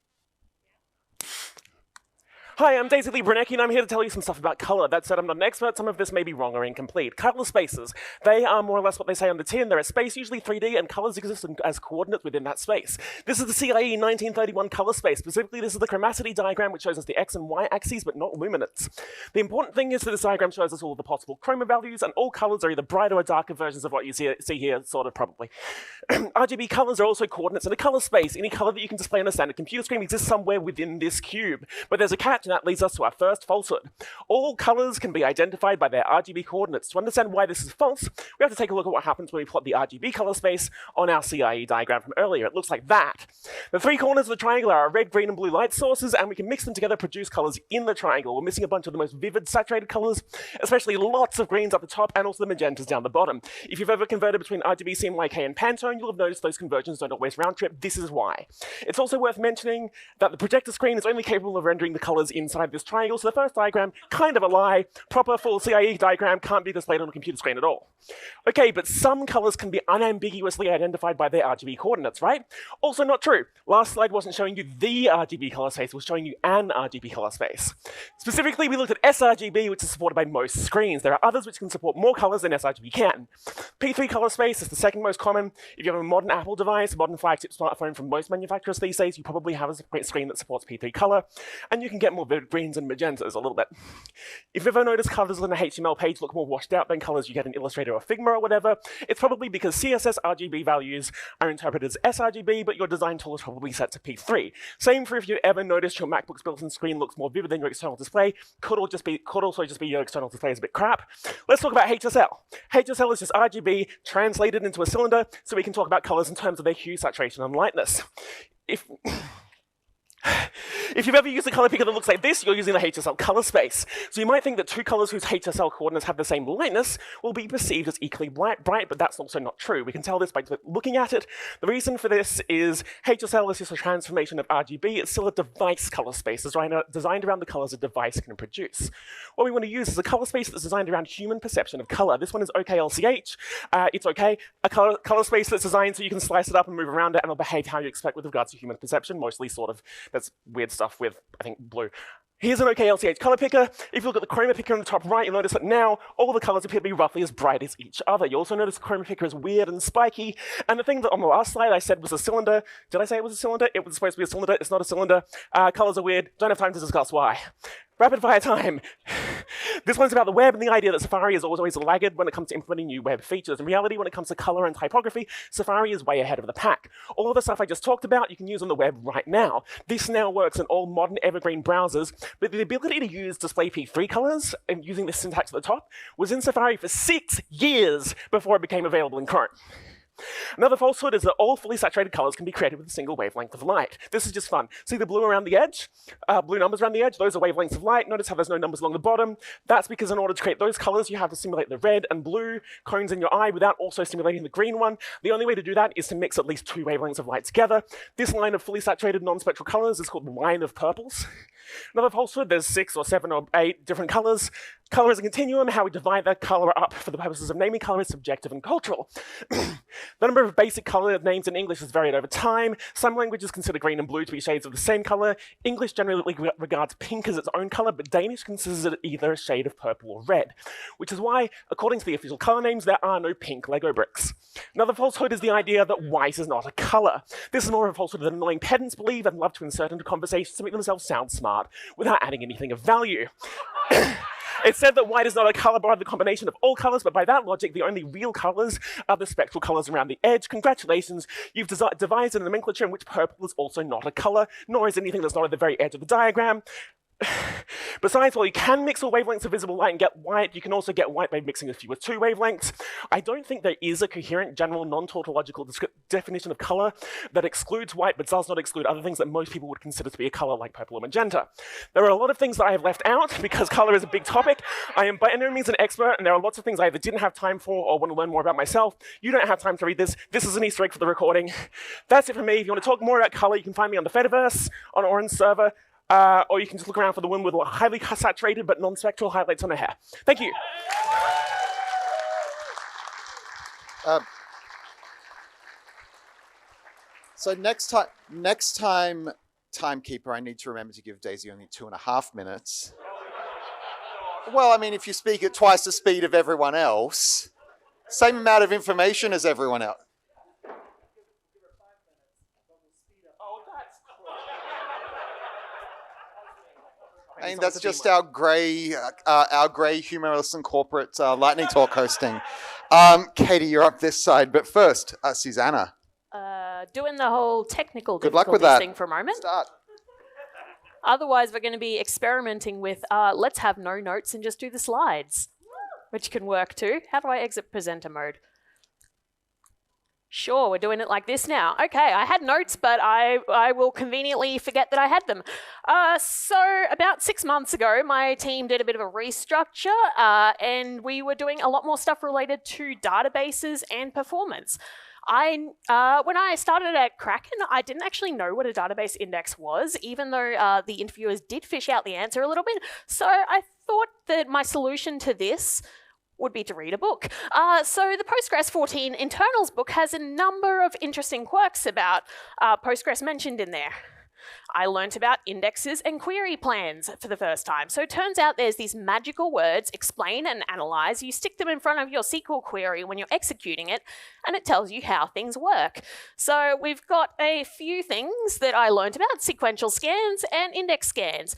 S13: Hi, I'm basically Brenecki, and I'm here to tell you some stuff about color. That said, I'm not an expert. Some of this may be wrong or incomplete. Color spaces. They are more or less what they say on the tin. They're a space, usually 3D, and colors exist as coordinates within that space. This is the CIE 1931 color space. Specifically, this is the chromaticity diagram, which shows us the X and Y axes, but not luminance. The important thing is that this diagram shows us all of the possible chroma values, and all colors are either brighter or darker versions of what you see here, sort of, probably. RGB colors are also coordinates in a color space. Any color that you can display on a standard computer screen exists somewhere within this cube. But there's a catch, and that leads us to our first falsehood. All colors can be identified by their RGB coordinates. To understand why this is false, we have to take a look at what happens when we plot the RGB color space on our CIE diagram from earlier. It looks like that. The three corners of the triangle are our red, green, and blue light sources, and we can mix them together to produce colors in the triangle. We're missing a bunch of the most vivid saturated colors, especially lots of greens up the top and also the magentas down the bottom. If you've ever converted between RGB, CMYK, and Pantone, you'll have noticed those conversions don't always round trip. This is why. It's also worth mentioning that the projector screen is only capable of rendering the colors inside this triangle, so the first diagram, kind of a lie. Proper full CIE diagram can't be displayed on a computer screen at all. Okay, but some colors can be unambiguously identified by their RGB coordinates, right? Also not true. Last slide wasn't showing you the RGB color space, it was showing you an RGB color space. Specifically, we looked at sRGB, which is supported by most screens. There are others which can support more colors than sRGB can. P3 color space is the second most common. If you have a modern Apple device, a modern flagship smartphone from most manufacturers these days, you probably have a screen that supports P3 color, and you can get more vivid greens and magentas a little bit. If you've ever noticed colors on a HTML page look more washed out than colors you get in Illustrator or Figma or whatever, it's probably because CSS RGB values are interpreted as sRGB, but your design tool is probably set to P3. Same for if you ever noticed your MacBook's built-in screen looks more vivid than your external display, could also just be your external display is a bit crap. Let's talk about HSL. HSL is just RGB translated into a cylinder, so we can talk about colors in terms of their hue, saturation, and lightness. If you've ever used a color picker that looks like this, you're using the HSL color space. So you might think that two colors whose HSL coordinates have the same lightness will be perceived as equally bright, but that's also not true. We can tell this by looking at it. The reason for this is HSL is just a transformation of RGB. It's still a device color space designed around the colors a device can produce. What we want to use is a color space that's designed around human perception of color. This one is OKLCH. It's okay. A color space that's designed so you can slice it up and move around it and it'll behave how you expect with regards to human perception, mostly sort of, that's weird stuff with, I think, blue. Here's an OKLCH color picker. If you look at the chroma picker on the top right, you'll notice that now all the colors appear to be roughly as bright as each other. You also notice the chroma picker is weird and spiky. And the thing that on the last slide I said was a cylinder. Did I say it was a cylinder? It was supposed to be a cylinder. It's not a cylinder. Colors are weird. Don't have time to discuss why. Rapid fire time. This one's about the web and the idea that Safari is always a laggard when it comes to implementing new web features. In reality, when it comes to color and typography, Safari is way ahead of the pack. All of the stuff I just talked about, you can use on the web right now. This now works in all modern evergreen browsers, but the ability to use display P3 colors and using this syntax at the top was in Safari for 6 years before it became available in Chrome. Another falsehood is that all fully saturated colors can be created with a single wavelength of light. This is just fun. See the blue around the edge? Blue numbers around the edge, those are wavelengths of light. Notice how there's no numbers along the bottom. That's because in order to create those colors, you have to simulate the red and blue cones in your eye without also simulating the green one. The only way to do that is to mix at least 2 wavelengths of light together. This line of fully saturated non-spectral colors is called the line of purples. Another falsehood, there's 6 or 7 or 8 different colors. Color is a continuum. How we divide that color up for the purposes of naming color is subjective and cultural. The number of basic color names in English has varied over time. Some languages consider green and blue to be shades of the same color. English generally regards pink as its own color, but Danish considers it either a shade of purple or red, which is why, according to the official color names, there are no pink Lego bricks. Another falsehood is the idea that white is not a color. This is more of a falsehood that annoying pedants believe and love to insert into conversations to make themselves sound smart without adding anything of value. It's said that white is not a color by the combination of all colors, but by that logic, the only real colors are the spectral colors around the edge. Congratulations, you've devised a nomenclature in which purple is also not a color, nor is anything that's not at the very edge of the diagram. Besides, while you can mix all wavelengths of visible light and get white, you can also get white by mixing a few with 2 wavelengths. I don't think there is a coherent, general, non-tautological definition of color that excludes white, but does not exclude other things that most people would consider to be a color, like purple or magenta. There are a lot of things that I have left out because color is a big topic. I am by no means an expert, and there are lots of things I either didn't have time for or want to learn more about myself. You don't have time to read this. This is an Easter egg for the recording. That's it for me. If you want to talk more about color, you can find me on the Fediverse, on Aurynn's server, or you can just look around for the one with highly saturated but non-spectral highlights on her hair. Thank you.
S1: So next time, timekeeper, I need to remember to give Daisy only 2.5 minutes. Well, I mean, if you speak at twice the speed of everyone else, same amount of information as everyone else. I mean, that's just our grey humorless and corporate lightning talk hosting. Katie, you're up this side, but first, Suzannah.
S14: Doing the whole technical
S1: Good luck with that.
S14: thing for a moment.
S1: Start.
S14: Otherwise, we're going to be experimenting with let's have no notes and just do the slides, which can work too. How do I exit presenter mode? Sure, we're doing it like this now. Okay, I had notes, but I will conveniently forget that I had them. So about 6 months ago, my team did a bit of a restructure, and we were doing a lot more stuff related to databases and performance. When I started at Kraken, I didn't actually know what a database index was, even though the interviewers did fish out the answer a little bit. So I thought that my solution to this would be to read a book. So the Postgres 14 internals book has a number of interesting quirks about Postgres mentioned in there. I learnt about indexes and query plans for the first time. So it turns out there's these magical words, explain and analyze. You stick them in front of your SQL query when you're executing it, and it tells you how things work. So we've got a few things that I learnt about: sequential scans and index scans.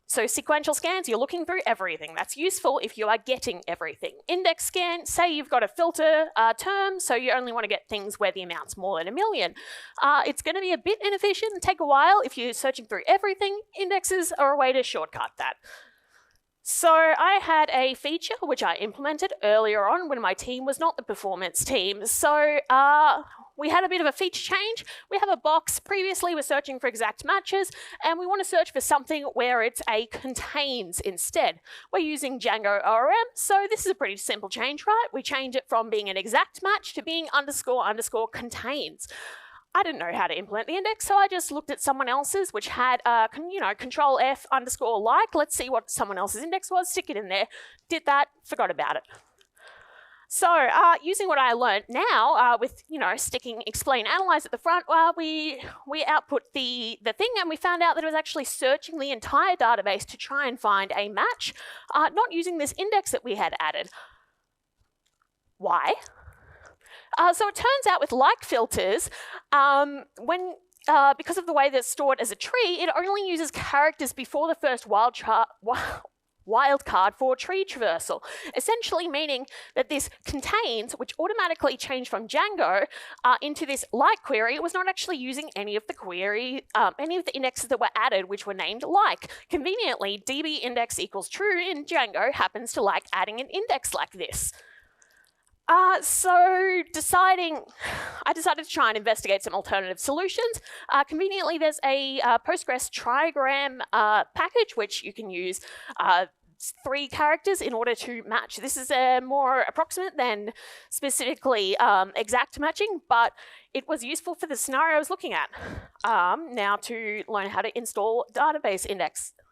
S14: So sequential scans, you're looking through everything. That's useful if you are getting everything. Index scan, say you've got a filter term, so you only want to get things where the amount's more than 1 million. It's going to be a bit inefficient and take a while if you're searching through everything. Indexes are a way to shortcut that. So I had a feature which I implemented earlier on when my team was not the performance team. So we had a bit of a feature change. We have a box. Previously, we're searching for exact matches, and we want to search for something where it's a contains instead. We're using Django ORM, so this is a pretty simple change, right? We change it from being an exact match to being __ contains. I didn't know how to implement the index, so I just looked at someone else's, which had, control F _ like. Let's see what someone else's index was, stick it in there. Did that, forgot about it. So using what I learned now with, sticking explain analyze at the front, we output the thing, and we found out that it was actually searching the entire database to try and find a match, not using this index that we had added. Why? So it turns out with like filters, because of the way that it's stored as a tree, it only uses characters before the first wildcard for tree traversal, essentially meaning that this contains, which automatically changed from Django into this like query, was not actually using any of the indexes that were added, which were named like. Conveniently, db index equals true in Django happens to like adding an index like this. So I decided to try and investigate some alternative solutions. Conveniently, there's a Postgres trigram package which you can use 3 characters in order to match. This is more approximate than specifically exact matching, but it was useful for the scenario I was looking at. Now to learn how to install database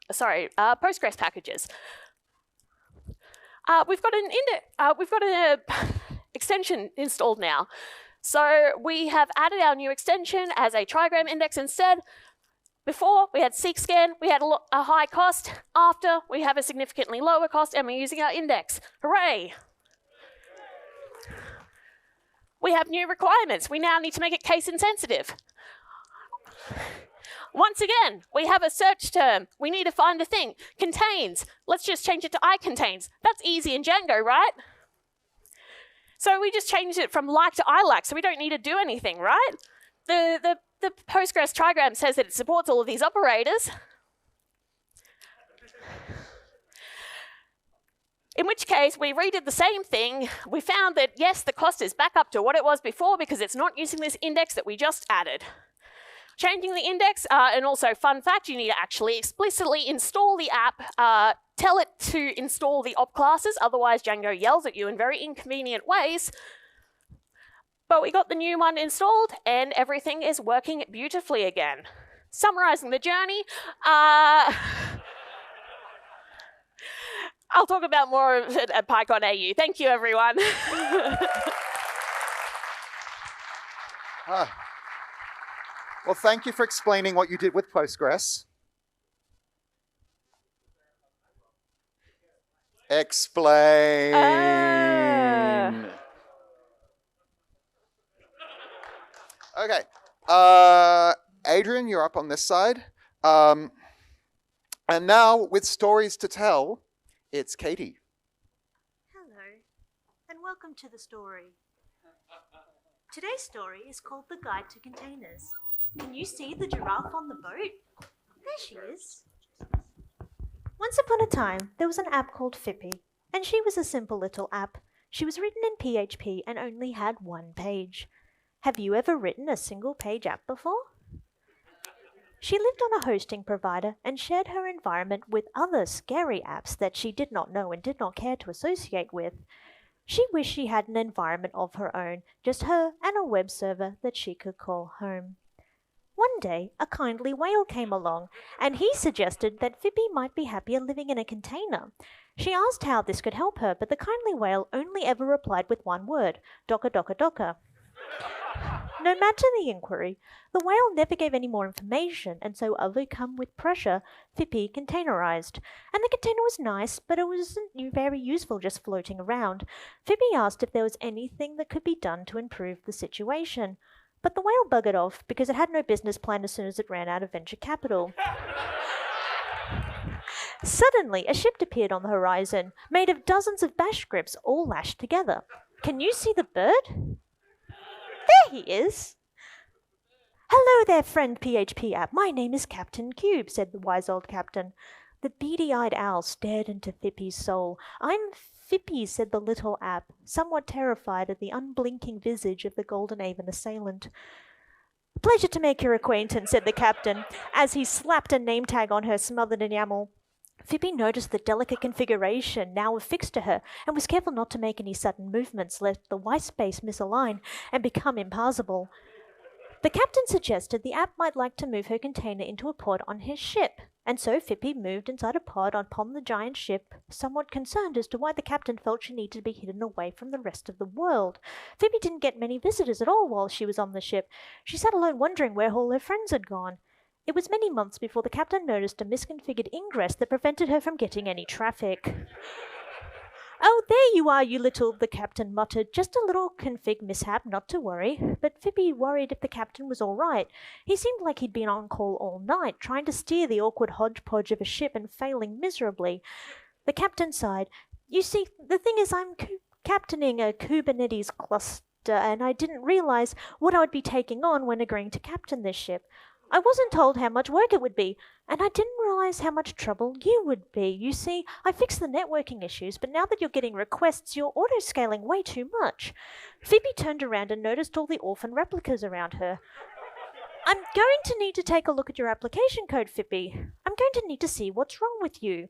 S14: Postgres packages. We've got an extension installed now. So we have added our new extension as a trigram index instead. Before, we had seek scan, we had a high cost. After, we have a significantly lower cost, and we're using our index. Hooray! We have new requirements. We now need to make it case insensitive. Once again, we have a search term. We need to find the thing. Contains. Let's just change it to iContains. That's easy in Django, right? So we just changed it from like to iLike, so we don't need to do anything, right? The Postgres trigram says that it supports all of these operators. In which case, we redid the same thing. We found that, yes, the cost is back up to what it was before because it's not using this index that we just added. Changing the index, and also fun fact, you need to actually explicitly install the app, tell it to install the op classes, otherwise Django yells at you in very inconvenient ways. But we got the new one installed and everything is working beautifully again. Summarizing the journey, I'll talk about more at PyCon AU. Thank you, everyone.
S1: Well, thank you for explaining what you did with Postgres. Explain. Okay. Adrian, you're up on this side. And now, with stories to tell, it's Katie.
S15: Hello, and welcome to the story. Today's story is called The Guide to Containers. Can you see the giraffe on the boat? There she is. Once upon a time, there was an app called Phippy, and she was a simple little app. She was written in PHP and only had 1 page. Have you ever written a single-page app before? She lived on a hosting provider and shared her environment with other scary apps that she did not know and did not care to associate with. She wished she had an environment of her own, just her and a web server that she could call home. One day, a kindly whale came along, and he suggested that Phippy might be happier living in a container. She asked how this could help her, but the kindly whale only ever replied with 1 word, Docker, Docker, Docker. No matter the inquiry, the whale never gave any more information, and so overcome with pressure, Phippy containerized. And the container was nice, but it wasn't very useful just floating around. Phippy asked if there was anything that could be done to improve the situation. But the whale buggered off because it had no business plan as soon as it ran out of venture capital. Suddenly, a ship appeared on the horizon, made of dozens of bash scripts all lashed together. Can you see the bird? There he is. Hello there, friend PHP app. My name is Captain Cube, said the wise old captain. The beady-eyed owl stared into Phippy's soul. I'm Phippy, said the little app, somewhat terrified at the unblinking visage of the golden aven assailant. Pleasure to make your acquaintance, said the captain, as he slapped a name tag on her smothered enamel. Phippy noticed the delicate configuration now affixed to her and was careful not to make any sudden movements lest the white space misalign and become impassable. The captain suggested the app might like to move her container into a pod on his ship, and so Phippy moved inside a pod upon the giant ship, somewhat concerned as to why the captain felt she needed to be hidden away from the rest of the world. Phippy didn't get many visitors at all while she was on the ship. She sat alone wondering where all her friends had gone. It was many months before the captain noticed a misconfigured ingress that prevented her from getting any traffic. Oh, there you are, you little, the captain muttered. Just a little config mishap, not to worry. But Phippy worried if the captain was all right. He seemed like he'd been on call all night, trying to steer the awkward hodgepodge of a ship and failing miserably. The captain sighed. You see, the thing is I'm captaining a Kubernetes cluster, and I didn't realize what I would be taking on when agreeing to captain this ship. I wasn't told how much work it would be, and I didn't realize how much trouble you would be. You see, I fixed the networking issues, but now that you're getting requests, you're auto-scaling way too much. Phoebe turned around and noticed all the orphan replicas around her. I'm going to need to take a look at your application code, Phoebe. I'm going to need to see what's wrong with you.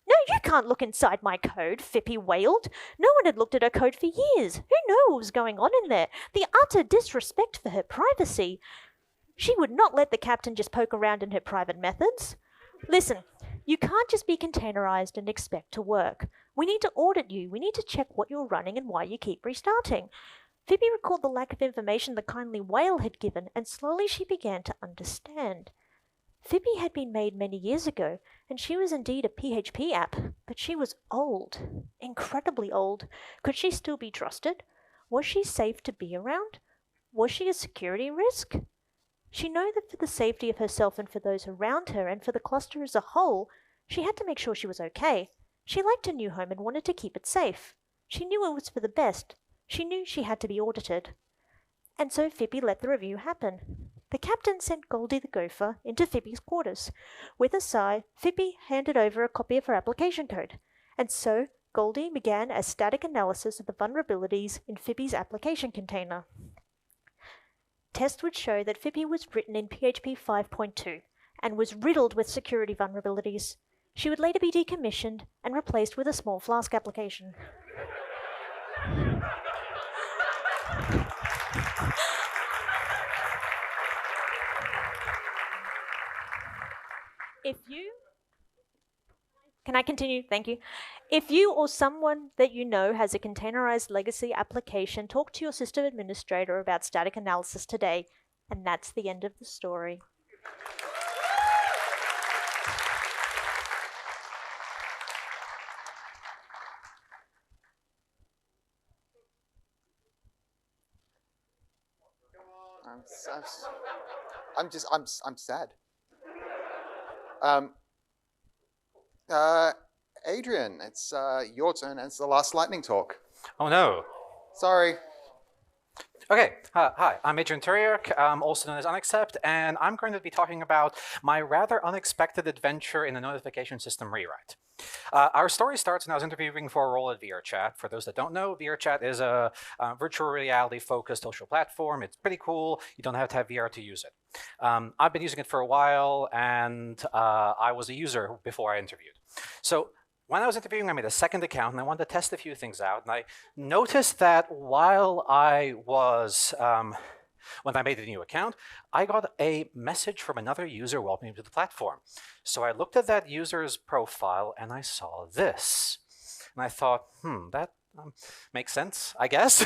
S15: No, you can't look inside my code, Phoebe wailed. No one had looked at her code for years. Who knew what was going on in there? The utter disrespect for her privacy. She would not let the captain just poke around in her private methods. Listen, you can't just be containerized and expect to work. We need to audit you. We need to check what you're running and why you keep restarting. Phoebe recalled the lack of information the kindly whale had given, and slowly she began to understand. Phoebe had been made many years ago, and she was indeed a PHP app, but she was old, incredibly old. Could she still be trusted? Was she safe to be around? Was she a security risk? She knew that for the safety of herself and for those around her and for the cluster as a whole, she had to make sure she was okay. She liked her new home and wanted to keep it safe. She knew it was for the best. She knew she had to be audited. And so Phoebe let the review happen. The captain sent Goldie the gopher into Phoebe's quarters. With a sigh, Phoebe handed over a copy of her application code. And so Goldie began a static analysis of the vulnerabilities in Phoebe's application container. Tests would show that Phoebe was written in PHP 5.2 and was riddled with security vulnerabilities. She would later be decommissioned and replaced with a small Flask application. Can I continue? Thank you. If you or someone that you know has a containerized legacy application, talk to your system administrator about static analysis today. And that's the end of the story.
S1: I'm sad. Adrian, it's your turn, and it's the last lightning talk.
S16: Oh no.
S1: Sorry.
S16: Okay, hi, I'm Adrian Turjak, also known as Unaccept, and I'm going to be talking about my rather unexpected adventure in a notification system rewrite. Our story starts when I was interviewing for a role at VRChat. For those that don't know, VRChat is a virtual reality-focused social platform. It's pretty cool. You don't have to have VR to use it. I've been using it for a while, and I was a user before I interviewed. So when I was interviewing, I made a second account, and I wanted to test a few things out. And I noticed that while I was, when I made a new account, I got a message from another user welcoming me to the platform. So I looked at that user's profile, and I saw this. And I thought, that makes sense, I guess.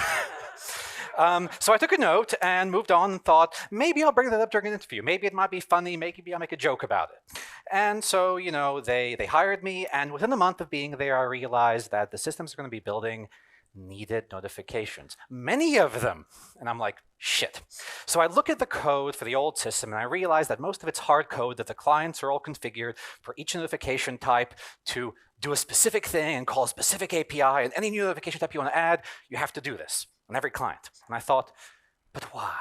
S16: So I took a note and moved on and thought, maybe I'll bring that up during an interview. Maybe it might be funny. Maybe I'll make a joke about it. And so, you know, they hired me. And within a month of being there, I realized that the systems we're going to be building needed notifications. Many of them. And I'm like, shit. So I look at the code for the old system, and I realize that most of it's hard code, that the clients are all configured for each notification type to do a specific thing and call a specific API. And any new notification type you want to add, you have to do this on every client. And I thought, but why?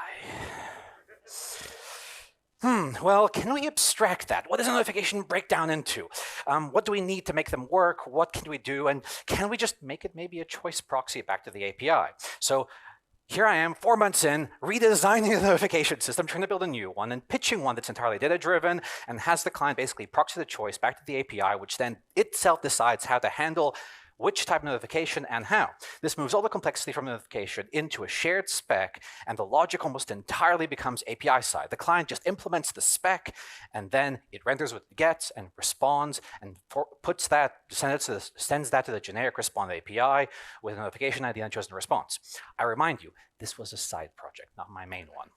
S16: Well, can we abstract that? What does a notification break down into? What do we need to make them work? What can we do? And can we just make it maybe a choice proxy back to the API? So here I am, 4 months in, redesigning the notification system, trying to build a new one, and pitching one that's entirely data-driven and has the client basically proxy the choice back to the API, which then itself decides how to handle which type of notification and how. This moves all the complexity from notification into a shared spec, and the logic almost entirely becomes API side. The client just implements the spec, and then it renders what it gets and responds and sends that to the generic respond API with a notification ID and chosen response. I remind you, this was a side project, not my main one.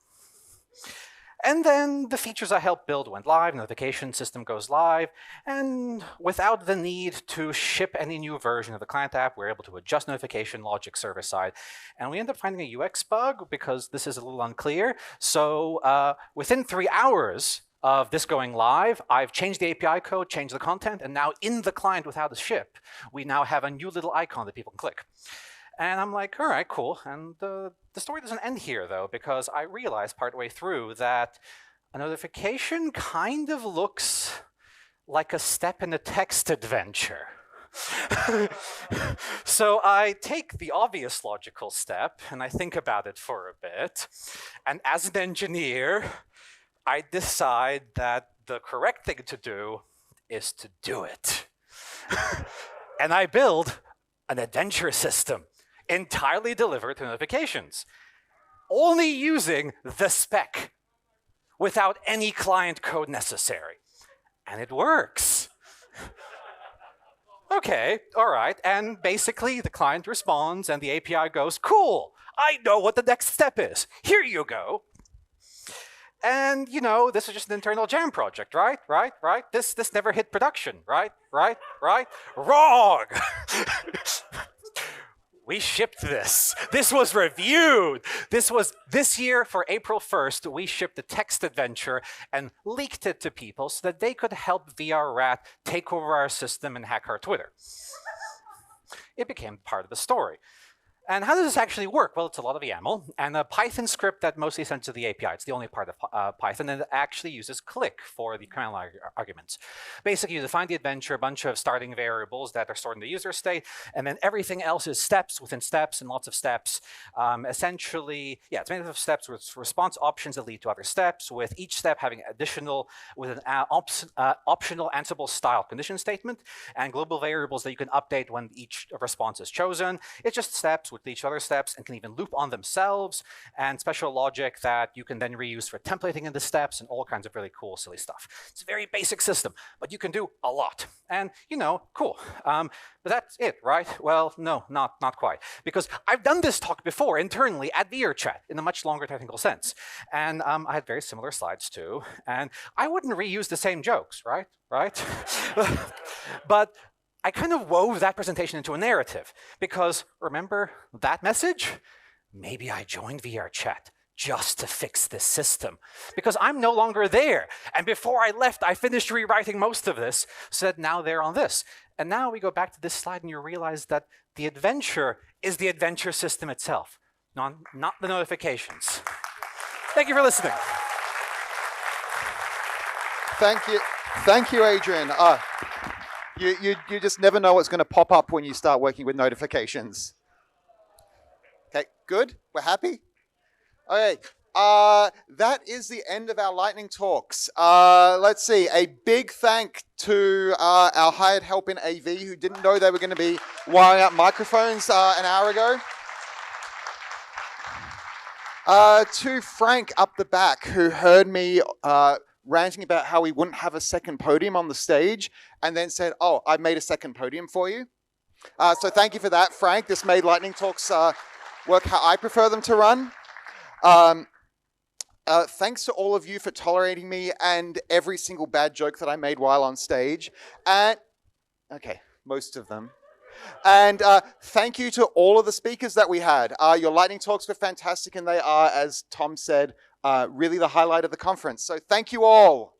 S16: And then the features I helped build went live, notification system goes live, and without the need to ship any new version of the client app, we're able to adjust notification logic server side. And we end up finding a UX bug because this is a little unclear. So within 3 hours of this going live, I've changed the API code, changed the content, and now in the client without the ship, we now have a new little icon that people can click. And I'm like, all right, cool. And the story doesn't end here, though, because I realized partway through that a notification kind of looks like a step in a text adventure. So I take the obvious logical step and I think about it for a bit. And as an engineer, I decide that the correct thing to do is to do it. And I build an adventure system entirely delivered to notifications, only using the spec without any client code necessary. And it works. Okay, all right, and basically the client responds and the API goes, cool, I know what the next step is. Here you go. And you know, this is just an internal jam project, right? This never hit production, right? Wrong! We shipped this. This was reviewed. This year for April 1st, we shipped a text adventure and leaked it to people so that they could help VRRat take over our system and hack our Twitter. It became part of the story. And how does this actually work? Well, it's a lot of YAML and a Python script that mostly sends to the API. It's the only part of Python, and it actually uses click for the command line arguments. Basically, you define the adventure, a bunch of starting variables that are stored in the user state, and then everything else is steps within steps and lots of steps. Essentially, yeah, it's made up of steps with response options that lead to other steps, with each step having additional, with an optional Ansible style condition statement, and global variables that you can update when each response is chosen. It's just steps with each other steps and can even loop on themselves, and special logic that you can then reuse for templating in the steps and all kinds of really cool, silly stuff. It's a very basic system, but you can do a lot. And, you know, cool. But that's it, right? Well, no, not quite. Because I've done this talk before internally at VRChat in a much longer technical sense. And I had very similar slides too. And I wouldn't reuse the same jokes, right? But I kind of wove that presentation into a narrative because remember that message? Maybe I joined VRChat just to fix this system because I'm no longer there. And before I left, I finished rewriting most of this so that now they're on this. And now we go back to this slide and you realize that the adventure is the adventure system itself, not the notifications. Thank you for listening.
S1: Thank you, Adrian. You just never know what's going to pop up when you start working with notifications. Okay, good. We're happy? Okay, that is the end of our lightning talks. Let's see, a big thank to our hired help in AV who didn't know they were going to be wiring up microphones an hour ago. To Frank up the back who heard me ranting about how we wouldn't have a second podium on the stage, and then said, oh, I made a second podium for you. So thank you for that, Frank. This made lightning talks work how I prefer them to run. Thanks to all of you for tolerating me and every single bad joke that I made while on stage. And okay, most of them. And thank you to all of the speakers that we had. Your lightning talks were fantastic, and they are, as Tom said, really the highlight of the conference. So thank you all.